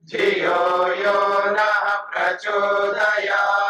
धियो यो नः प्रचोदयात्।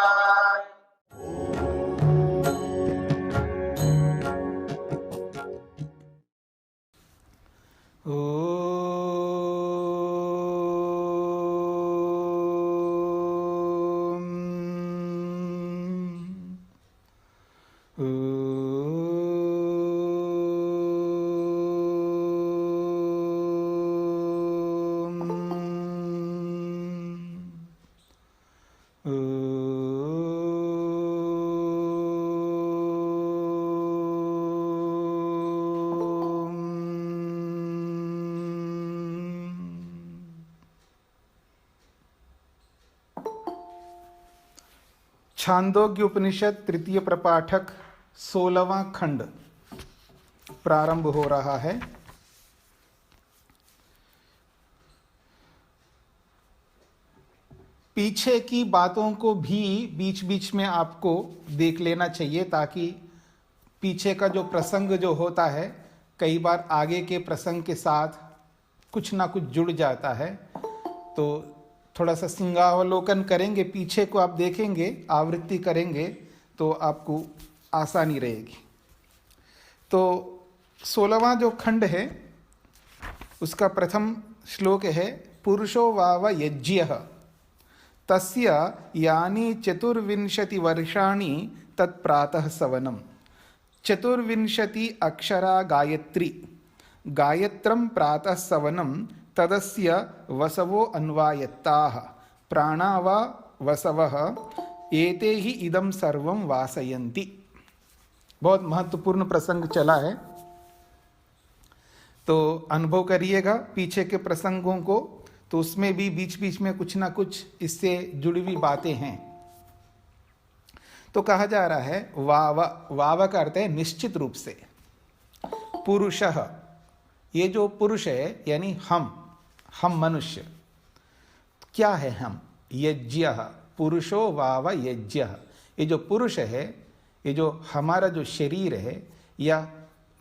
छांदोग्य उपनिषद तृतीय प्रपाठक 16वां खंड प्रारंभ हो रहा है। पीछे की बातों को भी बीच बीच में आपको देख लेना चाहिए, ताकि पीछे का जो प्रसंग जो होता है कई बार आगे के प्रसंग के साथ कुछ ना कुछ जुड़ जाता है। तो थोड़ा सा सिंहावलोकन करेंगे, पीछे को आप देखेंगे, आवृत्ति करेंगे तो आपको आसानी रहेगी। तो 16वां जो खंड है उसका प्रथम श्लोक है पुरुषो वाव यज्ञः तस्य यानि 24 वर्षाणि तत्प्रातः सवनम्। 24 अक्षरा गायत्री, गायत्रं प्रातः सवनं तदस्य वसवो अन्वायत्ताः प्राणा वा वसवः एते ही इदं सर्वं वासयन्ति। बहुत महत्वपूर्ण प्रसंग चला है, तो अनुभव करिएगा पीछे के प्रसंगों को, तो उसमें भी बीच बीच में कुछ ना कुछ इससे जुड़ी हुई बातें हैं। तो कहा जा रहा है वाव, वाव का अर्थ है निश्चित रूप से। पुरुषः, ये जो पुरुष है यानी हम मनुष्य, क्या है हम? यज्ञः, पुरुषो वाव यज्ञः। ये जो पुरुष है, ये जो हमारा जो शरीर है, या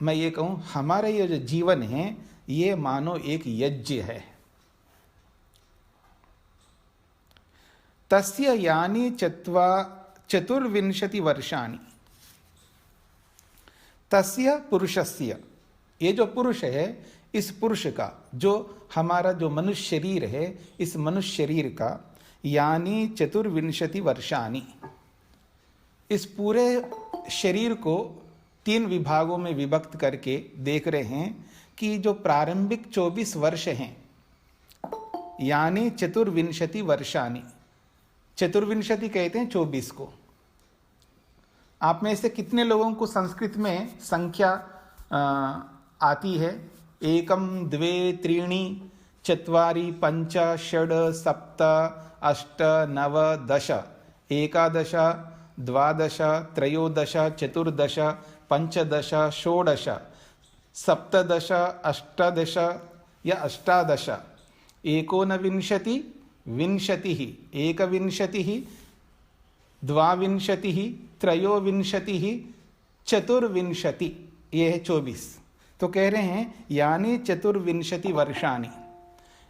मैं ये कहूँ हमारा ये जो जीवन है, ये मानो एक यज्ञ है। तस्य यानि 24 वर्षाणि, तस्य पुरुषस्य, ये जो पुरुष है, इस पुरुष का, जो हमारा जो मनुष्य शरीर है, इस मनुष्य शरीर का यानी 24 वर्षाणि, इस पूरे शरीर को 3 विभागों में विभक्त करके देख रहे हैं कि जो प्रारंभिक 24 वर्ष हैं यानी 24 वर्षाणि, 24 कहते हैं 24 को। आप में से कितने लोगों को संस्कृत में संख्या आती है? 1 2 3 4 5 6 7 8 9 10 11 12 13 14 15 16 17 18 या 18 19 विंशतिः 21 द्वाविंशतिः 23 24, ये है 24। तो कह रहे हैं यानी 24 वर्षाणि,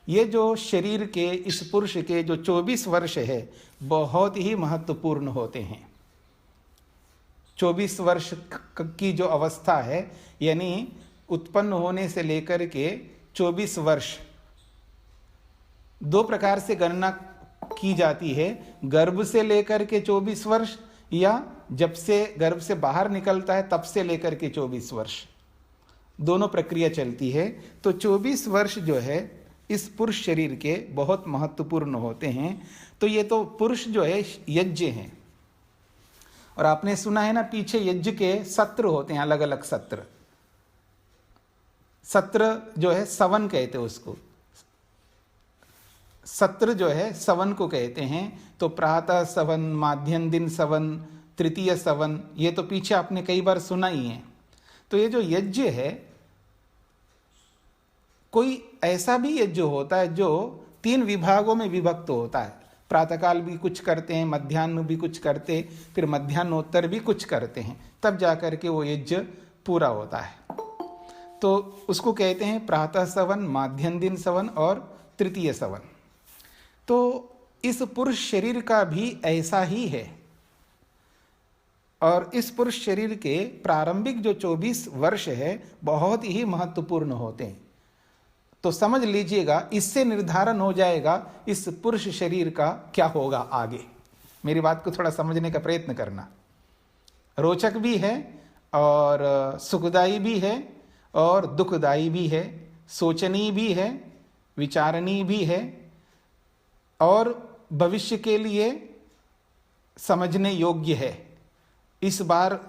ये जो शरीर के, इस पुरुष के जो 24 वर्ष है बहुत ही महत्वपूर्ण होते हैं। 24 वर्ष की जो अवस्था है, यानी उत्पन्न होने से लेकर के 24 वर्ष, 2 प्रकार से गणना की जाती है। गर्भ से लेकर के 24 वर्ष, या जब से गर्भ से बाहर निकलता है तब से लेकर के 24 वर्ष, दोनों प्रक्रिया चलती है। तो 24 वर्ष जो है इस पुरुष शरीर के बहुत महत्वपूर्ण होते हैं। तो ये तो पुरुष जो है यज्ञ हैं। और आपने सुना है ना, पीछे यज्ञ के सत्र होते हैं, अलग अलग सत्र। सत्र जो है सवन कहते हैं उसको, सत्र जो है सवन को कहते हैं। तो प्रातः सवन, माध्यम दिन सवन, तृतीय सवन, ये तो पीछे आपने कई बार सुना ही है। तो ये जो यज्ञ है, कोई ऐसा भी यज्ञ होता है जो 3 विभागों में विभक्त होता है। प्रातःकाल भी कुछ करते हैं, मध्याह्न भी कुछ करते, फिर मध्याह्नोत्तर भी कुछ करते हैं, तब जाकर के वो यज्ञ पूरा होता है। तो उसको कहते हैं प्रातः सवन, माध्यम दिन सवन और तृतीय सवन। तो इस पुरुष शरीर का भी ऐसा ही है। और इस पुरुष शरीर के प्रारंभिक जो 24 वर्ष है बहुत ही महत्वपूर्ण होते हैं। तो समझ लीजिएगा, इससे निर्धारण हो जाएगा इस पुरुष शरीर का क्या होगा आगे। मेरी बात को थोड़ा समझने का प्रयत्न करना। रोचक भी है और सुखदायी भी है और दुखदायी भी है, सोचनीय भी है, विचारणीय भी है और भविष्य के लिए समझने योग्य है। इस बार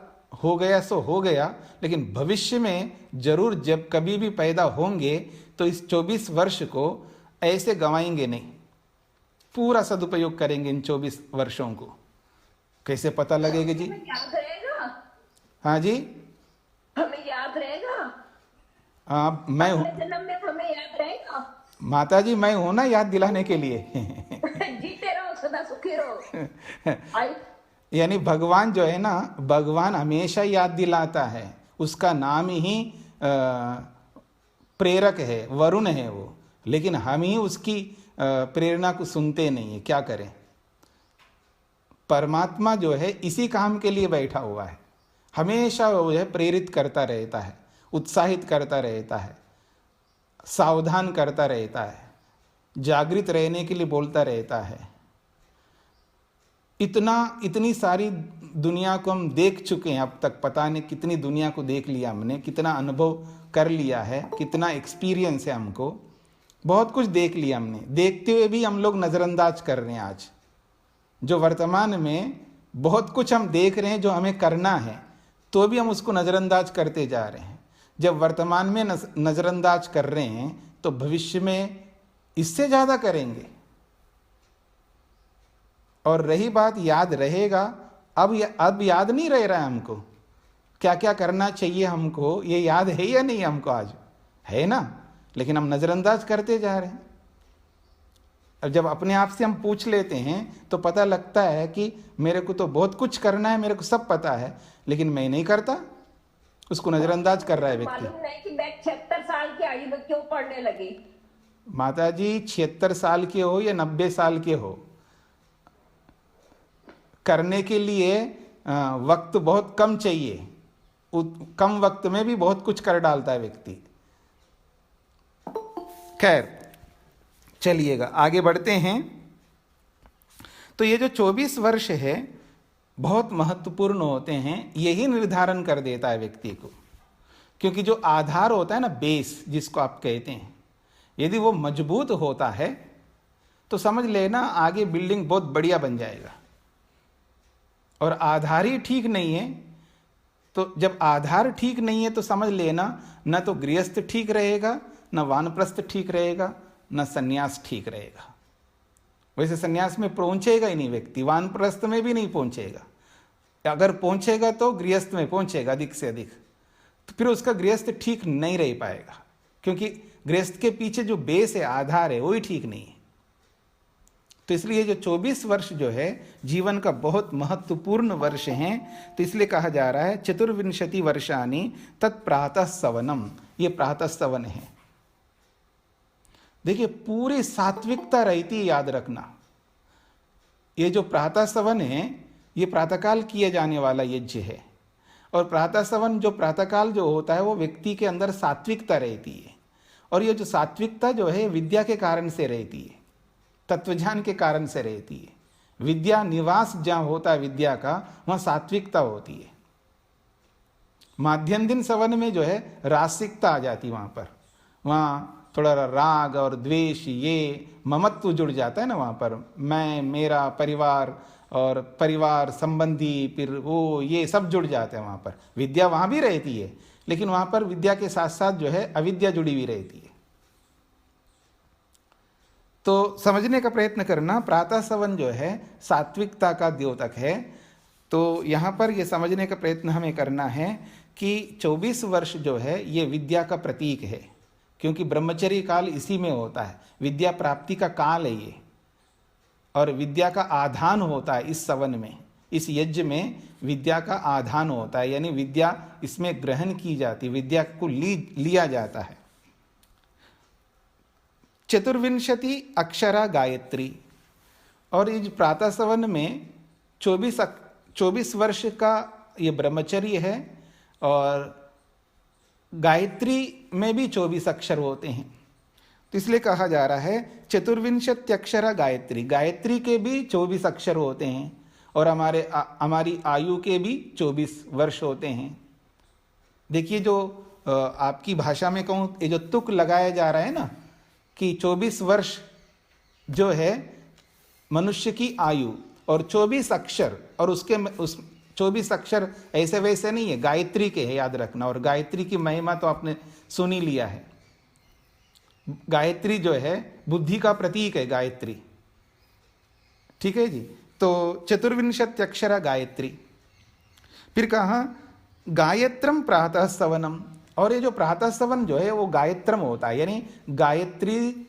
हो गया सो हो गया, लेकिन भविष्य में जरूर जब कभी भी पैदा होंगे तो इस 24 वर्ष को ऐसे गंवाएंगे नहीं, पूरा सदुपयोग करेंगे इन 24 वर्षों को। कैसे पता लगेगा जी? याद रहेगा? हाँ जी, हमें याद रहेगा? हाँ, मैं हूँ जन्म में हमें याद रहेगा? माता जी, मैं हूं ना याद दिलाने के लिए। जीते रहो, सदा सुखी रहो। आई यानी भगवान जो है ना, भगवान हमेशा याद दिलाता है। उसका नाम ही प्रेरक है, वरुण है वो, लेकिन हम ही उसकी प्रेरणा को सुनते नहीं है। क्या करें? परमात्मा जो है इसी काम के लिए बैठा हुआ है, हमेशा वो है प्रेरित करता रहता है, उत्साहित करता रहता है, सावधान करता रहता है, जागृत रहने के लिए बोलता रहता है। इतनी सारी दुनिया को हम देख चुके हैं अब तक, पता नहीं कितनी दुनिया को देख लिया हमने, कितना अनुभव कर लिया है, कितना एक्सपीरियंस है हमको, बहुत कुछ देख लिया हमने। देखते हुए भी हम लोग नज़रअंदाज कर रहे हैं। आज जो वर्तमान में बहुत कुछ हम देख रहे हैं जो हमें करना है, तो भी हम उसको नज़रअंदाज करते जा रहे हैं। जब वर्तमान में नज़रअंदाज कर रहे हैं तो भविष्य में इससे ज़्यादा करेंगे। और रही बात याद रहेगा, अब याद नहीं रह रहा है हमको क्या क्या करना चाहिए हमको, ये याद है या नहीं हमको? आज है ना, लेकिन हम नज़रअंदाज करते जा रहे हैं। और जब अपने आप से हम पूछ लेते हैं तो पता लगता है कि मेरे को तो बहुत कुछ करना है, मेरे को सब पता है, लेकिन मैं नहीं करता। उसको नज़रअंदाज कर रहा है व्यक्ति। मालूम नहीं कि मैं 76 साल की आयु में क्यों पढ़ने लगी। माता जी, 76 साल के हो या 90 साल के हो, करने के लिए वक्त बहुत कम चाहिए। कम वक्त में भी बहुत कुछ कर डालता है व्यक्ति। खैर, चलिएगा आगे बढ़ते हैं। तो ये जो 24 वर्ष है बहुत महत्वपूर्ण होते हैं, यही निर्धारण कर देता है व्यक्ति को। क्योंकि जो आधार होता है ना, बेस जिसको आप कहते हैं, यदि वो मजबूत होता है तो समझ लेना आगे बिल्डिंग बहुत बढ़िया बन जाएगा। और आधार ही ठीक नहीं है तो जब आधार ठीक नहीं है तो समझ लेना न तो गृहस्थ ठीक रहेगा, न वानप्रस्थ ठीक रहेगा, न सन्यास ठीक रहेगा। वैसे सन्यास में पहुंचेगा ही नहीं व्यक्ति, वानप्रस्थ में भी नहीं पहुंचेगा। अगर पहुंचेगा तो गृहस्थ में पहुंचेगा अधिक से अधिक, तो फिर उसका गृहस्थ ठीक नहीं रह पाएगा, क्योंकि गृहस्थ के पीछे जो बेस है, आधार है, वो ही ठीक नहीं है। तो इसलिए जो 24 वर्ष जो है जीवन का बहुत महत्वपूर्ण वर्ष हैं। तो इसलिए कहा जा रहा है 24 वर्षानि तत्प्रातः सवनम, ये प्रातः सवन है। देखिए पूरी सात्विकता रहती है, याद रखना। ये जो प्रातः सवन है ये प्रातःकाल किए जाने वाला यज्ञ है। और प्रातः सवन जो प्रातःकाल जो होता है वो व्यक्ति के अंदर सात्विकता रहती है। और ये जो सात्विकता जो है विद्या के कारण से रहती है, तत्वज्ञान के कारण से रहती है। विद्या निवास जहाँ होता है विद्या का, वहाँ सात्विकता होती है। माध्यम दिन सवन में जो है रासिकता आ जाती, वहाँ पर वहाँ थोड़ा राग और द्वेष, ये ममत्व जुड़ जाता है ना वहाँ पर। मैं, मेरा, परिवार और परिवार संबंधी, फिर वो ये सब जुड़ जाते हैं वहाँ पर। विद्या वहाँ भी रहती है, लेकिन वहाँ पर विद्या के साथ साथ जो है अविद्या जुड़ी हुई रहती है। तो समझने का प्रयत्न करना, प्रातः सवन जो है सात्विकता का द्योतक है। तो यहाँ पर ये समझने का प्रयत्न हमें करना है कि 24 वर्ष जो है ये विद्या का प्रतीक है, क्योंकि ब्रह्मचर्य काल इसी में होता है, विद्या प्राप्ति का काल है ये। और विद्या का आधान होता है इस सवन में, इस यज्ञ में विद्या का आधान होता है, यानी विद्या इसमें ग्रहण की जाती, विद्या को लिया जाता है। 24 अक्षरा गायत्री, और इस प्रातः सवन में 24 वर्ष का ये ब्रह्मचर्य है, और गायत्री में भी 24 अक्षर होते हैं। तो इसलिए कहा जा रहा है चतुर्विंशत्यक्षरा गायत्री, गायत्री के भी 24 अक्षर होते हैं, और हमारी आयु के भी 24 वर्ष होते हैं। देखिए, जो आपकी भाषा में कहूँ, ये जो तुक लगाया जा रहा है ना, कि 24 वर्ष जो है मनुष्य की आयु, और 24 अक्षर, और उस 24 अक्षर ऐसे वैसे नहीं है, गायत्री के है, याद रखना। और गायत्री की महिमा तो आपने सुन ही लिया है। गायत्री जो है बुद्धि का प्रतीक है, गायत्री। ठीक है जी। तो चतुर्विंशत्यक्षरा गायत्री। फिर कहा गायत्रम प्रातः सवनम, और ये जो प्रातः सवन जो है वो गायत्रम होता है, यानी गायत्री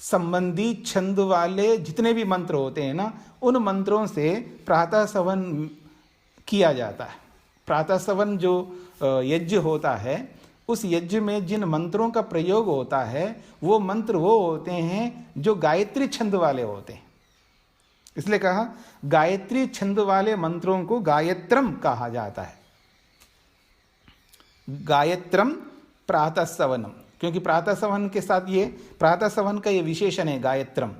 संबंधी छंद वाले जितने भी मंत्र होते हैं ना, उन मंत्रों से प्रातः सवन किया जाता है। प्रातः सवन जो यज्ञ होता है, उस यज्ञ में जिन मंत्रों का प्रयोग होता है, वो मंत्र वो होते हैं जो गायत्री छंद वाले होते हैं। इसलिए कहा गायत्री छंद वाले मंत्रों को गायत्रम कहा जाता है। गायत्रम प्रातः सवनम, क्योंकि प्रातः सवन के साथ ये प्रातः सवन का ये विशेषण है गायत्रम।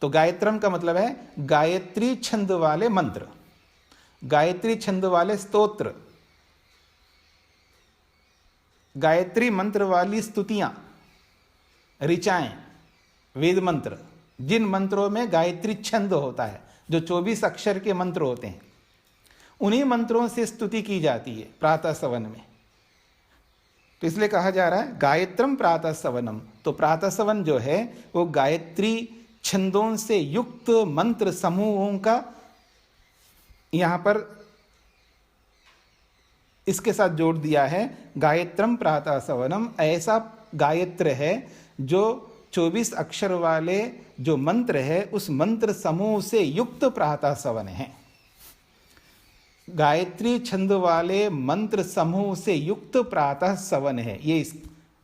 तो गायत्रम का मतलब है गायत्री छंद वाले मंत्र, गायत्री छंद वाले स्तोत्र, गायत्री मंत्र वाली स्तुतियां, ऋचाएं, वेद मंत्र, जिन मंत्रों में गायत्री छंद होता है, जो 24 अक्षर के मंत्र होते हैं, उन्हीं मंत्रों से स्तुति की जाती है प्रातः सवन में। तो इसलिए कहा जा रहा है गायत्रम प्रातः सवनम। तो प्रातः सवन जो है वो गायत्री छंदों से युक्त मंत्र समूहों का यहां पर इसके साथ जोड़ दिया है। गायत्रम प्रातः सवनम, ऐसा गायत्र है जो 24 अक्षर वाले जो मंत्र है, उस मंत्र समूह से युक्त प्रातः सवन है। गायत्री छंद वाले मंत्र समूह से युक्त प्रातः सवन है,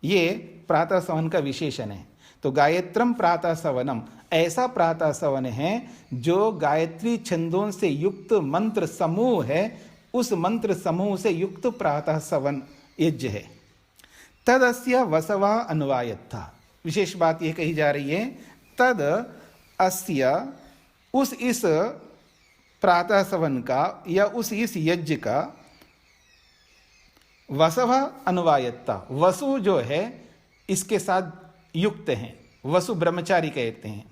ये प्रातः सवन का विशेषण है। तो गायत्रम प्रातः सवनम, ऐसा प्रातः सवन है जो गायत्री छंदों से युक्त मंत्र समूह है, उस मंत्र समूह से युक्त प्रातः सवन यज्ञ है। तदस्य वसवा अन्वायत्था, विशेष बात यह कही जा रही है, तद अस्य, उस इस प्रातः सवन का या उस इस यज्ञ का, वसवा अन्वायत्ता, वसु जो है इसके साथ युक्त हैं, वसु ब्रह्मचारी कहते हैं।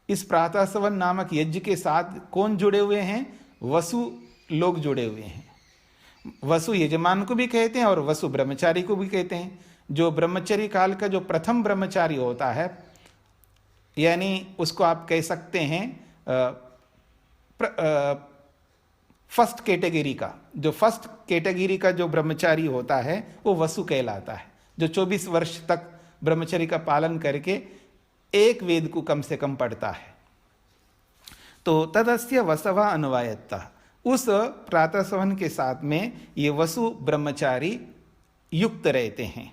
इस प्रातः सवन नामक यज्ञ के साथ कौन जुड़े हुए हैं? वसु लोग जुड़े हुए हैं। वसु यजमान को भी कहते हैं और वसु ब्रह्मचारी को भी कहते हैं। जो ब्रह्मचर्य काल का जो प्रथम ब्रह्मचारी होता है, यानी उसको आप कह सकते हैं फर्स्ट कैटेगरी का, जो फर्स्ट कैटेगरी का जो ब्रह्मचारी होता है वो वसु कहलाता है, जो 24 वर्ष तक ब्रह्मचर्य का पालन करके एक वेद को कम से कम पढ़ता है। तो तदस्य वसवा अन्वायत्ता, उस प्रातः सवन के साथ में ये वसु ब्रह्मचारी युक्त रहते हैं।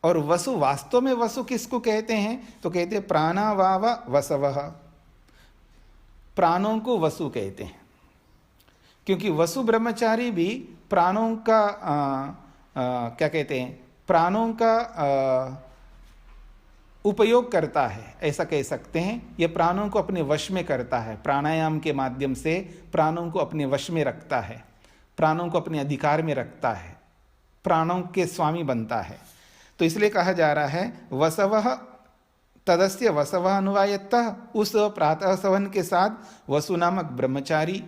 और वसु, वास्तव में वसु किसको कहते हैं? तो कहते हैं प्राणावाव वसवः, प्राणों को वसु कहते हैं, क्योंकि वसु ब्रह्मचारी भी प्राणों का क्या कहते हैं, प्राणों का उपयोग करता है, ऐसा कह सकते हैं। यह प्राणों को अपने वश में करता है, प्राणायाम के माध्यम से प्राणों को अपने वश में रखता है, प्राणों को अपने अधिकार में रखता है, प्राणों के स्वामी बनता है। तो इसलिए कहा जा रहा है वसवः, तदस्य वसवः अन्वायत्तः, उस प्रातः सवन के साथ वसु नामक ब्रह्मचारी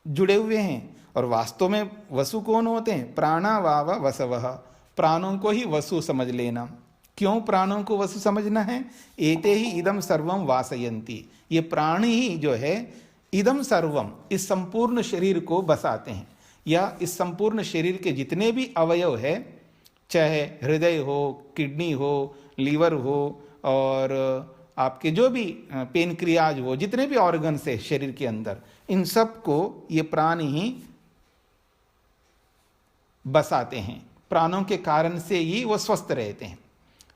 जुड़े हुए हैं। और वास्तव में वसु कौन होते हैं? प्राणावाव वसवः, प्राणों को ही वसु समझ लेना। क्यों प्राणों को वसु समझना है? एते ही इदम सर्वम वासयन्ति, ये प्राण ही जो है इदम सर्वम, इस संपूर्ण शरीर को बसाते हैं, या इस संपूर्ण शरीर के जितने भी अवयव है, चाहे हृदय हो, किडनी हो, लीवर हो, और आपके जो भी पेनक्रियाज हो, जितने भी ऑर्गन्स है शरीर के अंदर, इन सब को ये प्राण ही बसाते हैं। प्राणों के कारण से ही वो स्वस्थ रहते हैं।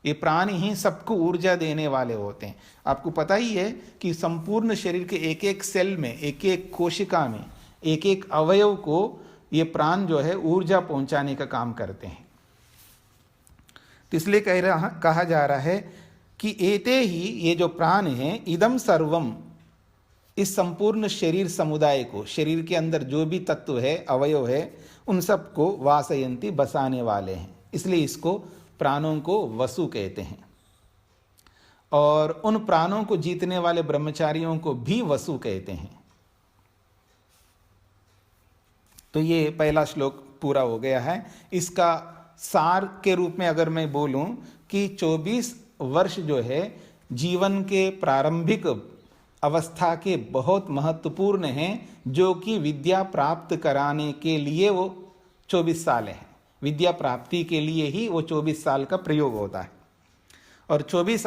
ये प्राण ही सबको ऊर्जा देने वाले होते हैं। आपको पता ही है कि संपूर्ण शरीर के एक एक सेल में, एक एक कोशिका में, एक एक अवयव को ये प्राण जो है ऊर्जा पहुंचाने का काम करते हैं। तो इसलिए कहा जा रहा है कि एते ही, ये जो प्राण हैं, इदम सर्वम, इस संपूर्ण शरीर समुदाय को, शरीर के अंदर जो भी तत्व है, अवयव है, उन सबको वासयंती, बसाने वाले हैं। इसलिए इसको प्राणों को वसु कहते हैं। और उन प्राणों को जीतने वाले ब्रह्मचारियों को भी वसु कहते हैं। तो ये पहला श्लोक पूरा हो गया है। इसका सार के रूप में अगर मैं बोलूं कि 24 वर्ष जो है जीवन के प्रारंभिक अवस्था के बहुत महत्वपूर्ण हैं, जो कि विद्या प्राप्त कराने के लिए वो 24 साल हैं। विद्या प्राप्ति के लिए ही वो 24 साल का प्रयोग होता है। और 24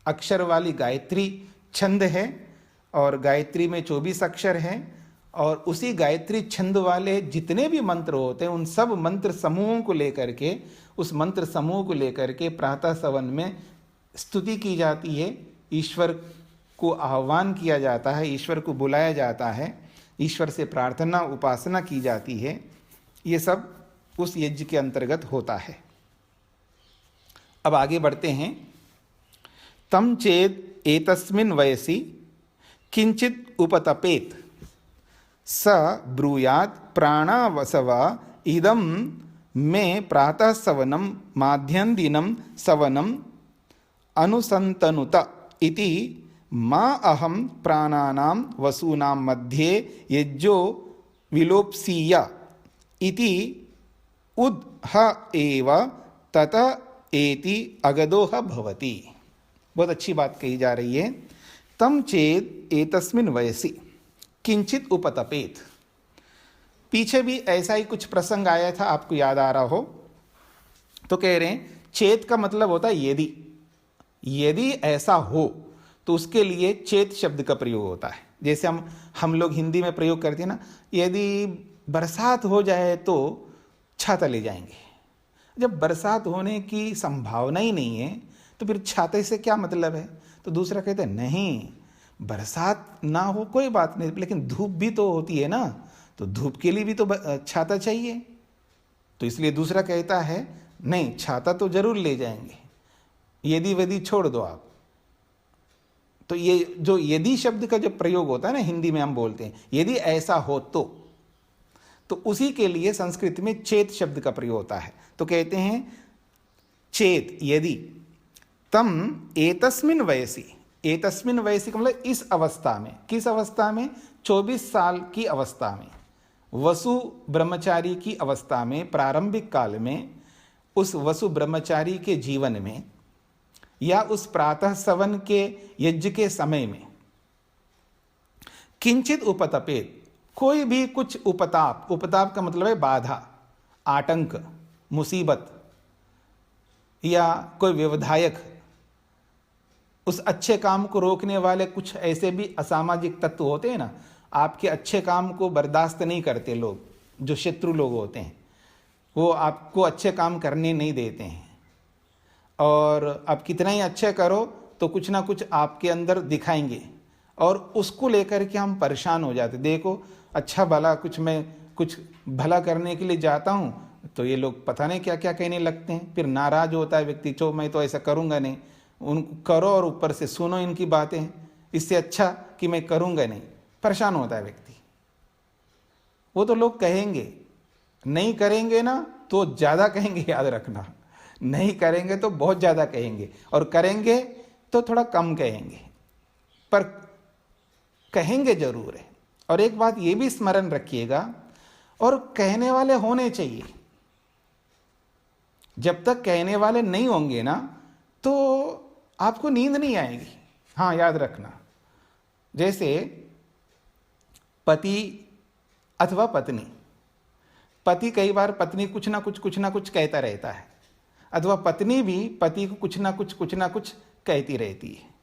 अक्षर वाली गायत्री छंद है, और गायत्री में 24 अक्षर हैं। और उसी गायत्री छंद वाले जितने भी मंत्र होते हैं, उन सब मंत्र समूहों को लेकर के, उस मंत्र समूह को लेकर के प्रातः सवन में स्तुति की जाती है, ईश्वर को आह्वान किया जाता है, ईश्वर को बुलाया जाता है, ईश्वर से प्रार्थना उपासना की जाती है। ये सब उस यज्ञ के अंतर्गत होता है। अब आगे बढ़ते हैं। तम चेद एतस्मिन् वयसि किंचित उपतपेत स ब्रूयात् प्राणावसव इदं मे प्रातः सवनं माध्यं दिनं सवनं अनुसंतनुत इति मा अहं प्राणानां वसूनां मध्ये यज्जो विलोप्सीय इति उद ह एव तत एति अगदोह भवति। बहुत अच्छी बात कही जा रही है। तम चेद एतस्मिन् वयसि किंचित उपतपेत। पीछे भी ऐसा ही कुछ प्रसंग आया था, आपको याद आ रहा हो तो कह रहे हैं चेत का मतलब होता है यदि, यदि ऐसा हो तो उसके लिए चेत शब्द का प्रयोग होता है। जैसे हम लोग हिंदी में प्रयोग करते हैं ना, यदि बरसात हो जाए तो छाता ले जाएंगे। जब बरसात होने की संभावना ही नहीं है तो फिर छाते से क्या मतलब है? तो दूसरा कहते हैं नहीं, बरसात ना हो कोई बात नहीं, लेकिन धूप भी तो होती है ना, तो धूप के लिए भी तो छाता चाहिए। तो इसलिए दूसरा कहता है नहीं, छाता तो जरूर ले जाएंगे, यदि वदि छोड़ दो आप। तो ये जो यदि शब्द का जो प्रयोग होता है ना, हिंदी में हम बोलते हैं यदि ऐसा हो तो उसी के लिए संस्कृत में चेत शब्द का प्रयोग होता है। तो कहते हैं चेत यदि, तम एतस्मिन् वयसि, एतस्मिन् वयसि का मतलब इस अवस्था में। किस अवस्था में? 24 साल की अवस्था में, वसु ब्रह्मचारी की अवस्था में, प्रारंभिक काल में, उस वसु ब्रह्मचारी के जीवन में, या उस प्रातः सवन के यज्ञ के समय में, किंचित उपतपेत, कोई भी कुछ उपताप, उपताप का मतलब है बाधा, आतंक, मुसीबत, या कोई व्यवधायक, उस अच्छे काम को रोकने वाले कुछ ऐसे भी असामाजिक तत्व होते हैं ना, आपके अच्छे काम को बर्दाश्त नहीं करते लोग, जो शत्रु लोग होते हैं, वो आपको अच्छे काम करने नहीं देते हैं। और आप कितना ही अच्छे करो तो कुछ ना कुछ आपके अंदर दिखाएंगे, और उसको लेकर के हम परेशान हो जाते। देखो अच्छा भला मैं कुछ भला करने के लिए जाता हूँ तो ये लोग पता नहीं क्या क्या कहने लगते हैं, फिर नाराज होता है व्यक्ति, चो मैं तो ऐसा करूँगा नहीं। उनको करो और ऊपर से सुनो इनकी बातें, इससे अच्छा कि मैं करूँगा नहीं, परेशान होता है व्यक्ति। वो तो लोग कहेंगे, नहीं करेंगे ना तो ज़्यादा कहेंगे, याद रखना, नहीं करेंगे तो बहुत ज़्यादा कहेंगे, और करेंगे तो थोड़ा कम कहेंगे, पर कहेंगे जरूर है। और एक बात ये भी स्मरण रखिएगा, और कहने वाले होने चाहिए। जब तक कहने वाले नहीं होंगे ना तो आपको नींद नहीं आएगी। हाँ, याद रखना, जैसे पति अथवा पत्नी, पति कई बार पत्नी कुछ ना कुछ कहता रहता है, अथवा पत्नी भी पति को कुछ ना कुछ कहती रहती है।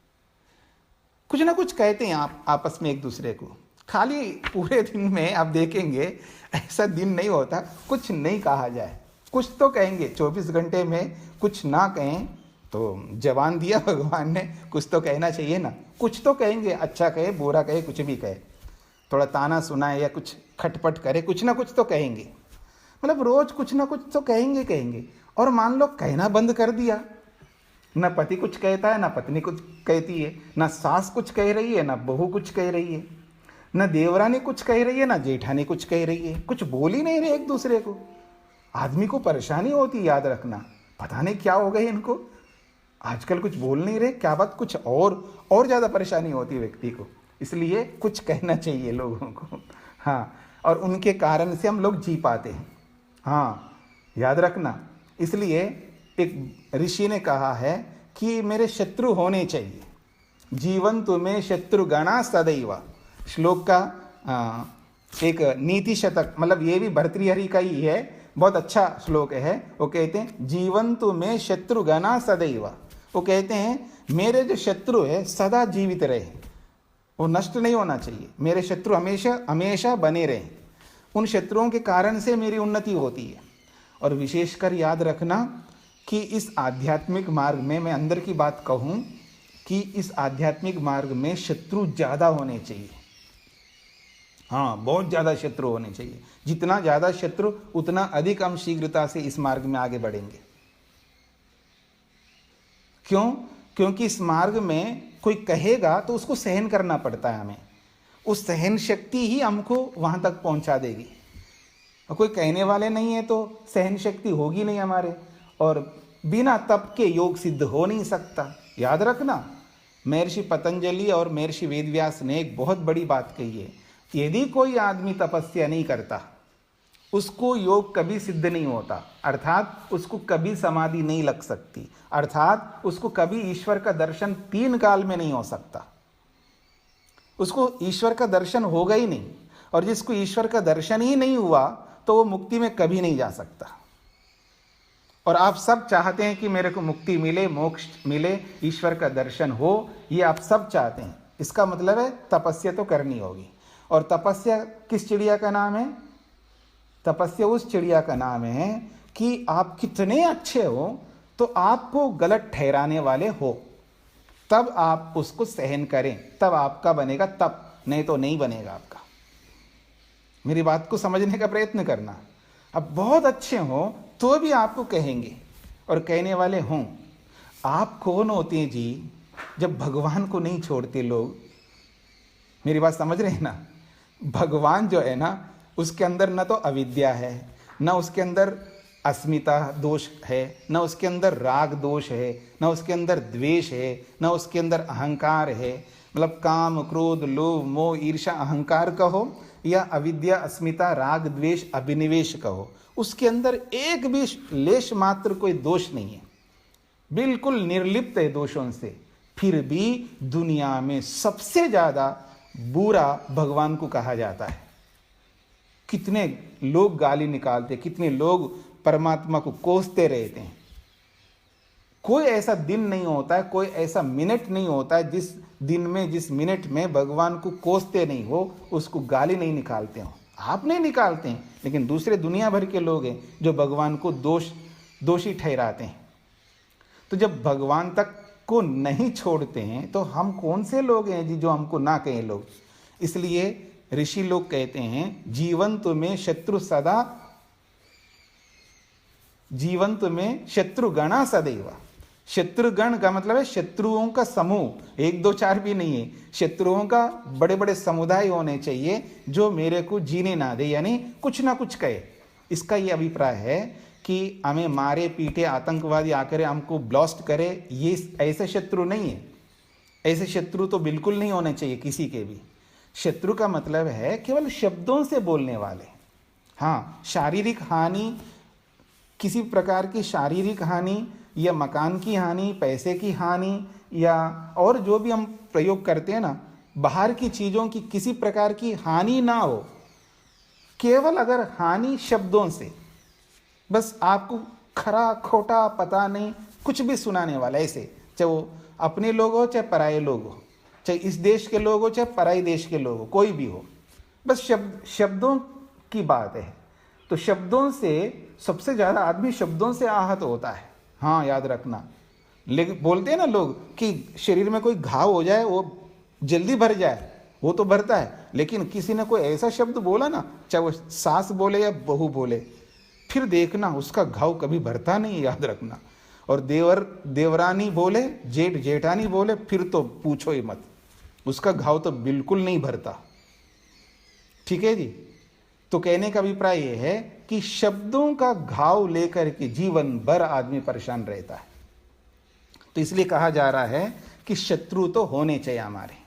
कुछ ना कुछ कहते हैं आप आपस में एक दूसरे को। खाली पूरे दिन में आप देखेंगे ऐसा दिन नहीं होता कुछ नहीं कहा जाए, कुछ तो कहेंगे। 24 घंटे में कुछ ना कहें तो जवान दिया भगवान ने, कुछ तो कहना चाहिए ना। कुछ तो कहेंगे, अच्छा कहे बुरा कहे कुछ भी कहे, थोड़ा ताना सुनाए या कुछ खटपट करे, कुछ ना कुछ तो कहेंगे। मतलब रोज कुछ ना कुछ तो कहेंगे। और मान लो कहना बंद कर दिया, ना पति कुछ कहता है ना पत्नी कुछ कहती है, ना सास कुछ कह रही है ना बहू कुछ कह रही है, ना देवरानी कुछ कह रही है ना जेठानी कुछ कह रही है, कुछ बोल ही नहीं रहे एक दूसरे को। आदमी को परेशानी होती है, याद रखना। पता नहीं क्या हो गई इनको, आजकल कुछ बोल नहीं रहे, क्या बात, कुछ और ज़्यादा परेशानी होती है व्यक्ति को। इसलिए कुछ कहना चाहिए लोगों को। हाँ, और उनके कारण से हम लोग जी पाते हैं। हाँ, याद रखना। इसलिए एक ऋषि ने कहा है कि मेरे शत्रु होने चाहिए। जीवन तुम्हें शत्रु गणा सदैव, श्लोक का एक नीति शतक, मतलब ये भी भर्तृहरि का ही है, बहुत अच्छा श्लोक है। वो कहते हैं जीवन तुम्हें शत्रु गणा सदैव। वो कहते हैं मेरे जो शत्रु है सदा जीवित रहे, वो नष्ट नहीं होना चाहिए। मेरे शत्रु हमेशा हमेशा बने रहें। उन शत्रुओं के कारण से मेरी उन्नति होती है। और विशेषकर याद रखना कि इस आध्यात्मिक मार्ग में, मैं अंदर की बात कहूँ कि इस आध्यात्मिक मार्ग में शत्रु ज़्यादा होने चाहिए। हाँ, बहुत ज़्यादा शत्रु होने चाहिए। जितना ज़्यादा शत्रु उतना अधिक हम शीघ्रता से इस मार्ग में आगे बढ़ेंगे। क्यों? क्योंकि इस मार्ग में कोई कहेगा तो उसको सहन करना पड़ता है हमें। उस सहन शक्ति ही हमको वहाँ तक पहुँचा देगी। और कोई कहने वाले नहीं है तो सहन शक्ति होगी नहीं हमारे, और बिना तप के योग सिद्ध हो नहीं सकता। याद रखना, महर्षि पतंजलि और महर्षि वेदव्यास ने एक बहुत बड़ी बात कही है, यदि कोई आदमी तपस्या नहीं करता उसको योग कभी सिद्ध नहीं होता, अर्थात उसको कभी समाधि नहीं लग सकती, अर्थात उसको कभी ईश्वर का दर्शन 3 काल में नहीं हो सकता। उसको ईश्वर का दर्शन होगा ही नहीं, और जिसको ईश्वर का दर्शन ही नहीं हुआ तो वो मुक्ति में कभी नहीं जा सकता। और आप सब चाहते हैं कि मेरे को मुक्ति मिले, मोक्ष मिले, ईश्वर का दर्शन हो, ये आप सब चाहते हैं। इसका मतलब है तपस्या तो करनी होगी। और तपस्या किस चिड़िया का नाम है? तपस्या उस चिड़िया का नाम है कि आप कितने अच्छे हो तो आपको गलत ठहराने वाले हो, तब आप उसको सहन करें, तब आपका बनेगा तप, नहीं तो नहीं बनेगा आपका। मेरी बात को समझने का प्रयत्न करना। अब बहुत अच्छे हो तो भी आपको कहेंगे और कहने वाले हों। आप कौन होते हैं जी जब भगवान को नहीं छोड़ते लोग? मेरी बात समझ रहे हैं ना? भगवान जो है ना, उसके अंदर न तो अविद्या है, न उसके अंदर अस्मिता दोष है, न उसके अंदर राग दोष है, न उसके अंदर द्वेष है, न उसके अंदर अहंकार है। मतलब काम, क्रोध, लोभ, मोह, ईर्ष्या, अहंकार कहो या अविद्या, अस्मिता, राग, द्वेष, अभिनिवेश कहो, उसके अंदर एक भी लेश मात्र कोई दोष नहीं है, बिल्कुल निर्लिप्त है दोषों से। फिर भी दुनिया में सबसे ज्यादा बुरा भगवान को कहा जाता है। कितने लोग गाली निकालते, कितने लोग परमात्मा को कोसते रहते हैं। कोई ऐसा दिन नहीं होता है, कोई ऐसा मिनट नहीं होता है जिस दिन में, जिस मिनट में भगवान को कोसते नहीं हो, उसको गाली नहीं निकालते हो। आप नहीं निकालते हैं, लेकिन दूसरे दुनिया भर के लोग हैं जो भगवान को दोषी ठहराते हैं। तो जब भगवान तक को नहीं छोड़ते हैं तो हम कौन से लोग हैं जी जो हमको ना कहें लोग? इसलिए ऋषि लोग कहते हैं जीवन तुम्हें शत्रु सदा, जीवन तुम्हें शत्रु गणा सदैव। शत्रुगण का मतलब है शत्रुओं का समूह, 1 2 4 भी नहीं है, शत्रुओं का बड़े बड़े समुदाय होने चाहिए जो मेरे को जीने ना दे, यानी कुछ ना कुछ कहे। इसका ये अभिप्राय है कि हमें मारे पीटे, आतंकवादी आकर हमको ब्लास्ट करे, ये ऐसे शत्रु नहीं है। ऐसे शत्रु तो बिल्कुल नहीं होने चाहिए किसी के भी। शत्रु का मतलब है केवल शब्दों से बोलने वाले। हाँ, शारीरिक हानि, किसी प्रकार की शारीरिक हानि या मकान की हानि, पैसे की हानि, या और जो भी हम प्रयोग करते हैं ना, बाहर की चीज़ों की किसी प्रकार की हानि ना हो। केवल अगर हानि शब्दों से, बस आपको खरा खोटा पता नहीं कुछ भी सुनाने वाला, ऐसे चाहे वो अपने लोग हो चाहे पराये लोग हो, चाहे इस देश के लोग हो चाहे पराये देश के लोग हो, कोई भी हो, बस शब्दों की बात है। तो शब्दों से सबसे ज्यादा आदमी शब्दों से आहत होता है। हाँ, याद रखना। लेकिन बोलते हैं ना लोग कि शरीर में कोई घाव हो जाए वो जल्दी भर जाए, वो तो भरता है, लेकिन किसी ने कोई ऐसा शब्द बोला ना, चाहे वो सास बोले या बहू बोले, फिर देखना उसका घाव कभी भरता नहीं, याद रखना। और देवर देवरानी बोले, जेठ जेठानी बोले, फिर तो पूछो ही मत, उसका घाव तो बिल्कुल नहीं भरता। ठीक है जी। तो कहने का अभिप्राय यह है कि शब्दों का घाव लेकर के जीवन भर आदमी परेशान रहता है। तो इसलिए कहा जा रहा है कि शत्रु तो होने चाहिए हमारे।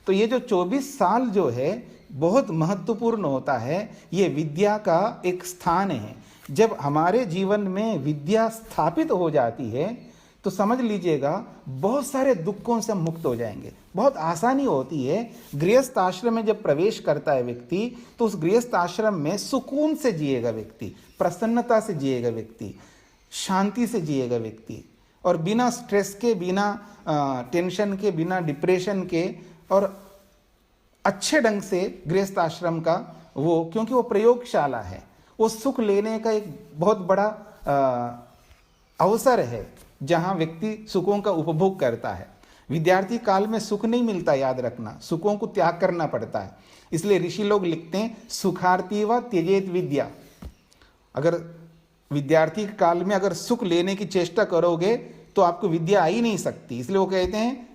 तो ये जो 24 साल जो है बहुत महत्वपूर्ण होता है। ये विद्या का एक स्थान है। जब हमारे जीवन में विद्या स्थापित हो जाती है तो समझ लीजिएगा बहुत सारे दुखों से हम मुक्त हो जाएंगे। बहुत आसानी होती है। गृहस्थ आश्रम में जब प्रवेश करता है व्यक्ति तो उस गृहस्थ आश्रम में सुकून से जिएगा व्यक्ति, प्रसन्नता से जिएगा व्यक्ति, शांति से जिएगा व्यक्ति, और बिना स्ट्रेस के, बिना टेंशन के, बिना डिप्रेशन के, और अच्छे ढंग से गृहस्थ आश्रम का वो, क्योंकि वो प्रयोगशाला है, वो सुख लेने का एक बहुत बड़ा अवसर है जहां व्यक्ति सुखों का उपभोग करता है। विद्यार्थी काल में सुख नहीं मिलता, याद रखना, सुखों को त्याग करना पड़ता है। इसलिए ऋषि लोग लिखते हैं सुखार्थी व त्यजेत विद्या। अगर विद्यार्थी काल में अगर सुख लेने की चेष्टा करोगे तो आपको विद्या आ ही नहीं सकती। इसलिए वो कहते हैं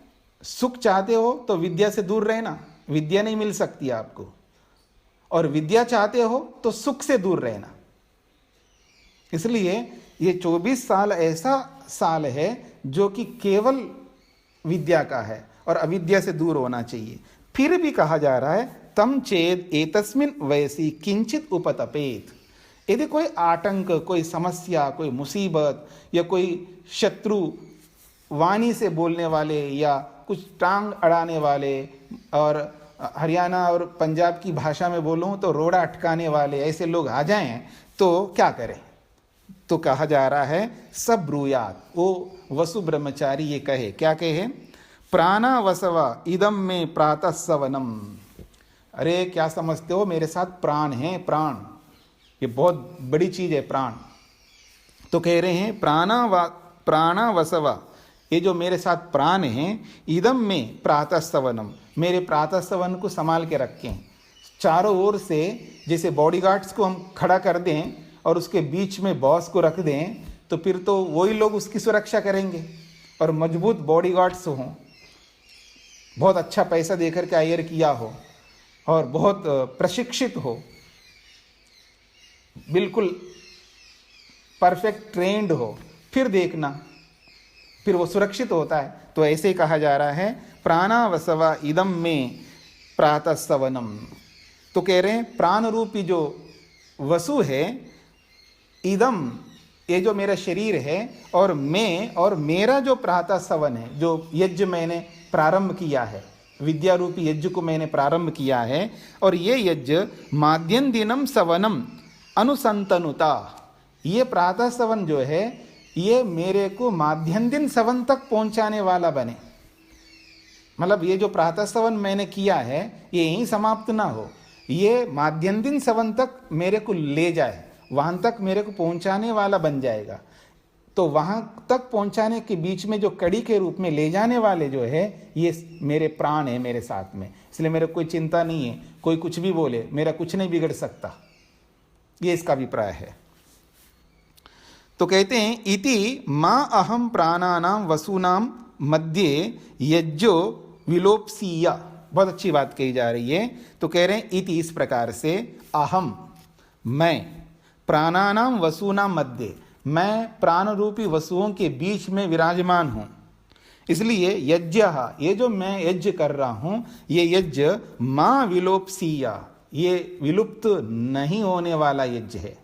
सुख चाहते हो तो विद्या से दूर रहना, विद्या नहीं मिल सकती आपको, और विद्या चाहते हो तो सुख से दूर रहना। इसलिए ये 24 साल ऐसा साल है जो कि केवल विद्या का है और अविद्या से दूर होना चाहिए। फिर भी कहा जा रहा है तम चेद एतस्मिन् वयसि किंचित उपतपेत। यदि कोई आतंक, कोई समस्या, कोई मुसीबत या कोई शत्रु वाणी से बोलने वाले या कुछ टांग अड़ाने वाले, और हरियाणा और पंजाब की भाषा में बोलूं तो रोड़ा अटकाने वाले ऐसे लोग आ जाएं तो क्या करें? तो कहा जा रहा है सब ब्रूयात, वो वसु ब्रह्मचारी ये कहे, क्या कहे? प्राणा वसवा इदम में प्रातः सवनम। अरे क्या समझते हो, मेरे साथ प्राण है, प्राण, ये बहुत बड़ी चीज है प्राण। तो कह रहे हैं प्राणा वसवा, ये जो मेरे साथ प्राण हैं, इदम में प्रातः सवनम, मेरे प्रातः सवन को संभाल के रखें। चारों ओर से जैसे बॉडीगार्ड्स को हम खड़ा कर दें और उसके बीच में बॉस को रख दें तो फिर तो वही लोग उसकी सुरक्षा करेंगे, और मजबूत बॉडीगार्ड्स हों, बहुत अच्छा पैसा देकर के हायर किया हो और बहुत प्रशिक्षित हो, बिल्कुल परफेक्ट ट्रेंड हो, फिर देखना, फिर वो सुरक्षित होता है। तो ऐसे ही कहा जा रहा है प्राणावसवा इदम में प्रातः सवनम। तो कह रहे हैं प्राण रूपी जो वसु है, इदम, ये जो मेरा शरीर है, और मैं और मेरा जो प्रातः सवन है, जो यज्ञ मैंने प्रारंभ किया है, विद्या रूपी यज्ञ को मैंने प्रारंभ किया है, और ये यज्ञ माध्यम दिनम सवनम अनुसंतनुता, ये प्रातः सवन जो है ये मेरे को माध्यम दिन सवन तक पहुंचाने वाला बने। मतलब ये जो प्रातः सवन मैंने किया है ये यहीं समाप्त ना हो, ये माध्यम दिन सवन तक मेरे को ले जाए, वहां तक मेरे को पहुंचाने वाला बन जाएगा। तो वहां तक पहुंचाने के बीच में जो कड़ी के रूप में ले जाने वाले जो है ये मेरे प्राण है मेरे साथ में। इसलिए मेरे कोई चिंता नहीं है, कोई कुछ भी बोले मेरा कुछ नहीं बिगड़ सकता, ये इसका अभिप्राय है। तो कहते हैं इति मां अहम प्राणानाम वसूनाम मध्य यज्ञो विलोपसीया। बहुत अच्छी बात कही जा रही है। तो कह रहे हैं इति, इस प्रकार से, अहम, मैं, प्राणानाम वसूनाम मध्य, मैं प्राण रूपी वसुओं के बीच में विराजमान हूं। इसलिए यज्ञ, ये जो मैं यज्ञ कर रहा हूं, ये यज्ञ मां विलोपसीया, ये विलुप्त नहीं होने वाला यज्ञ है।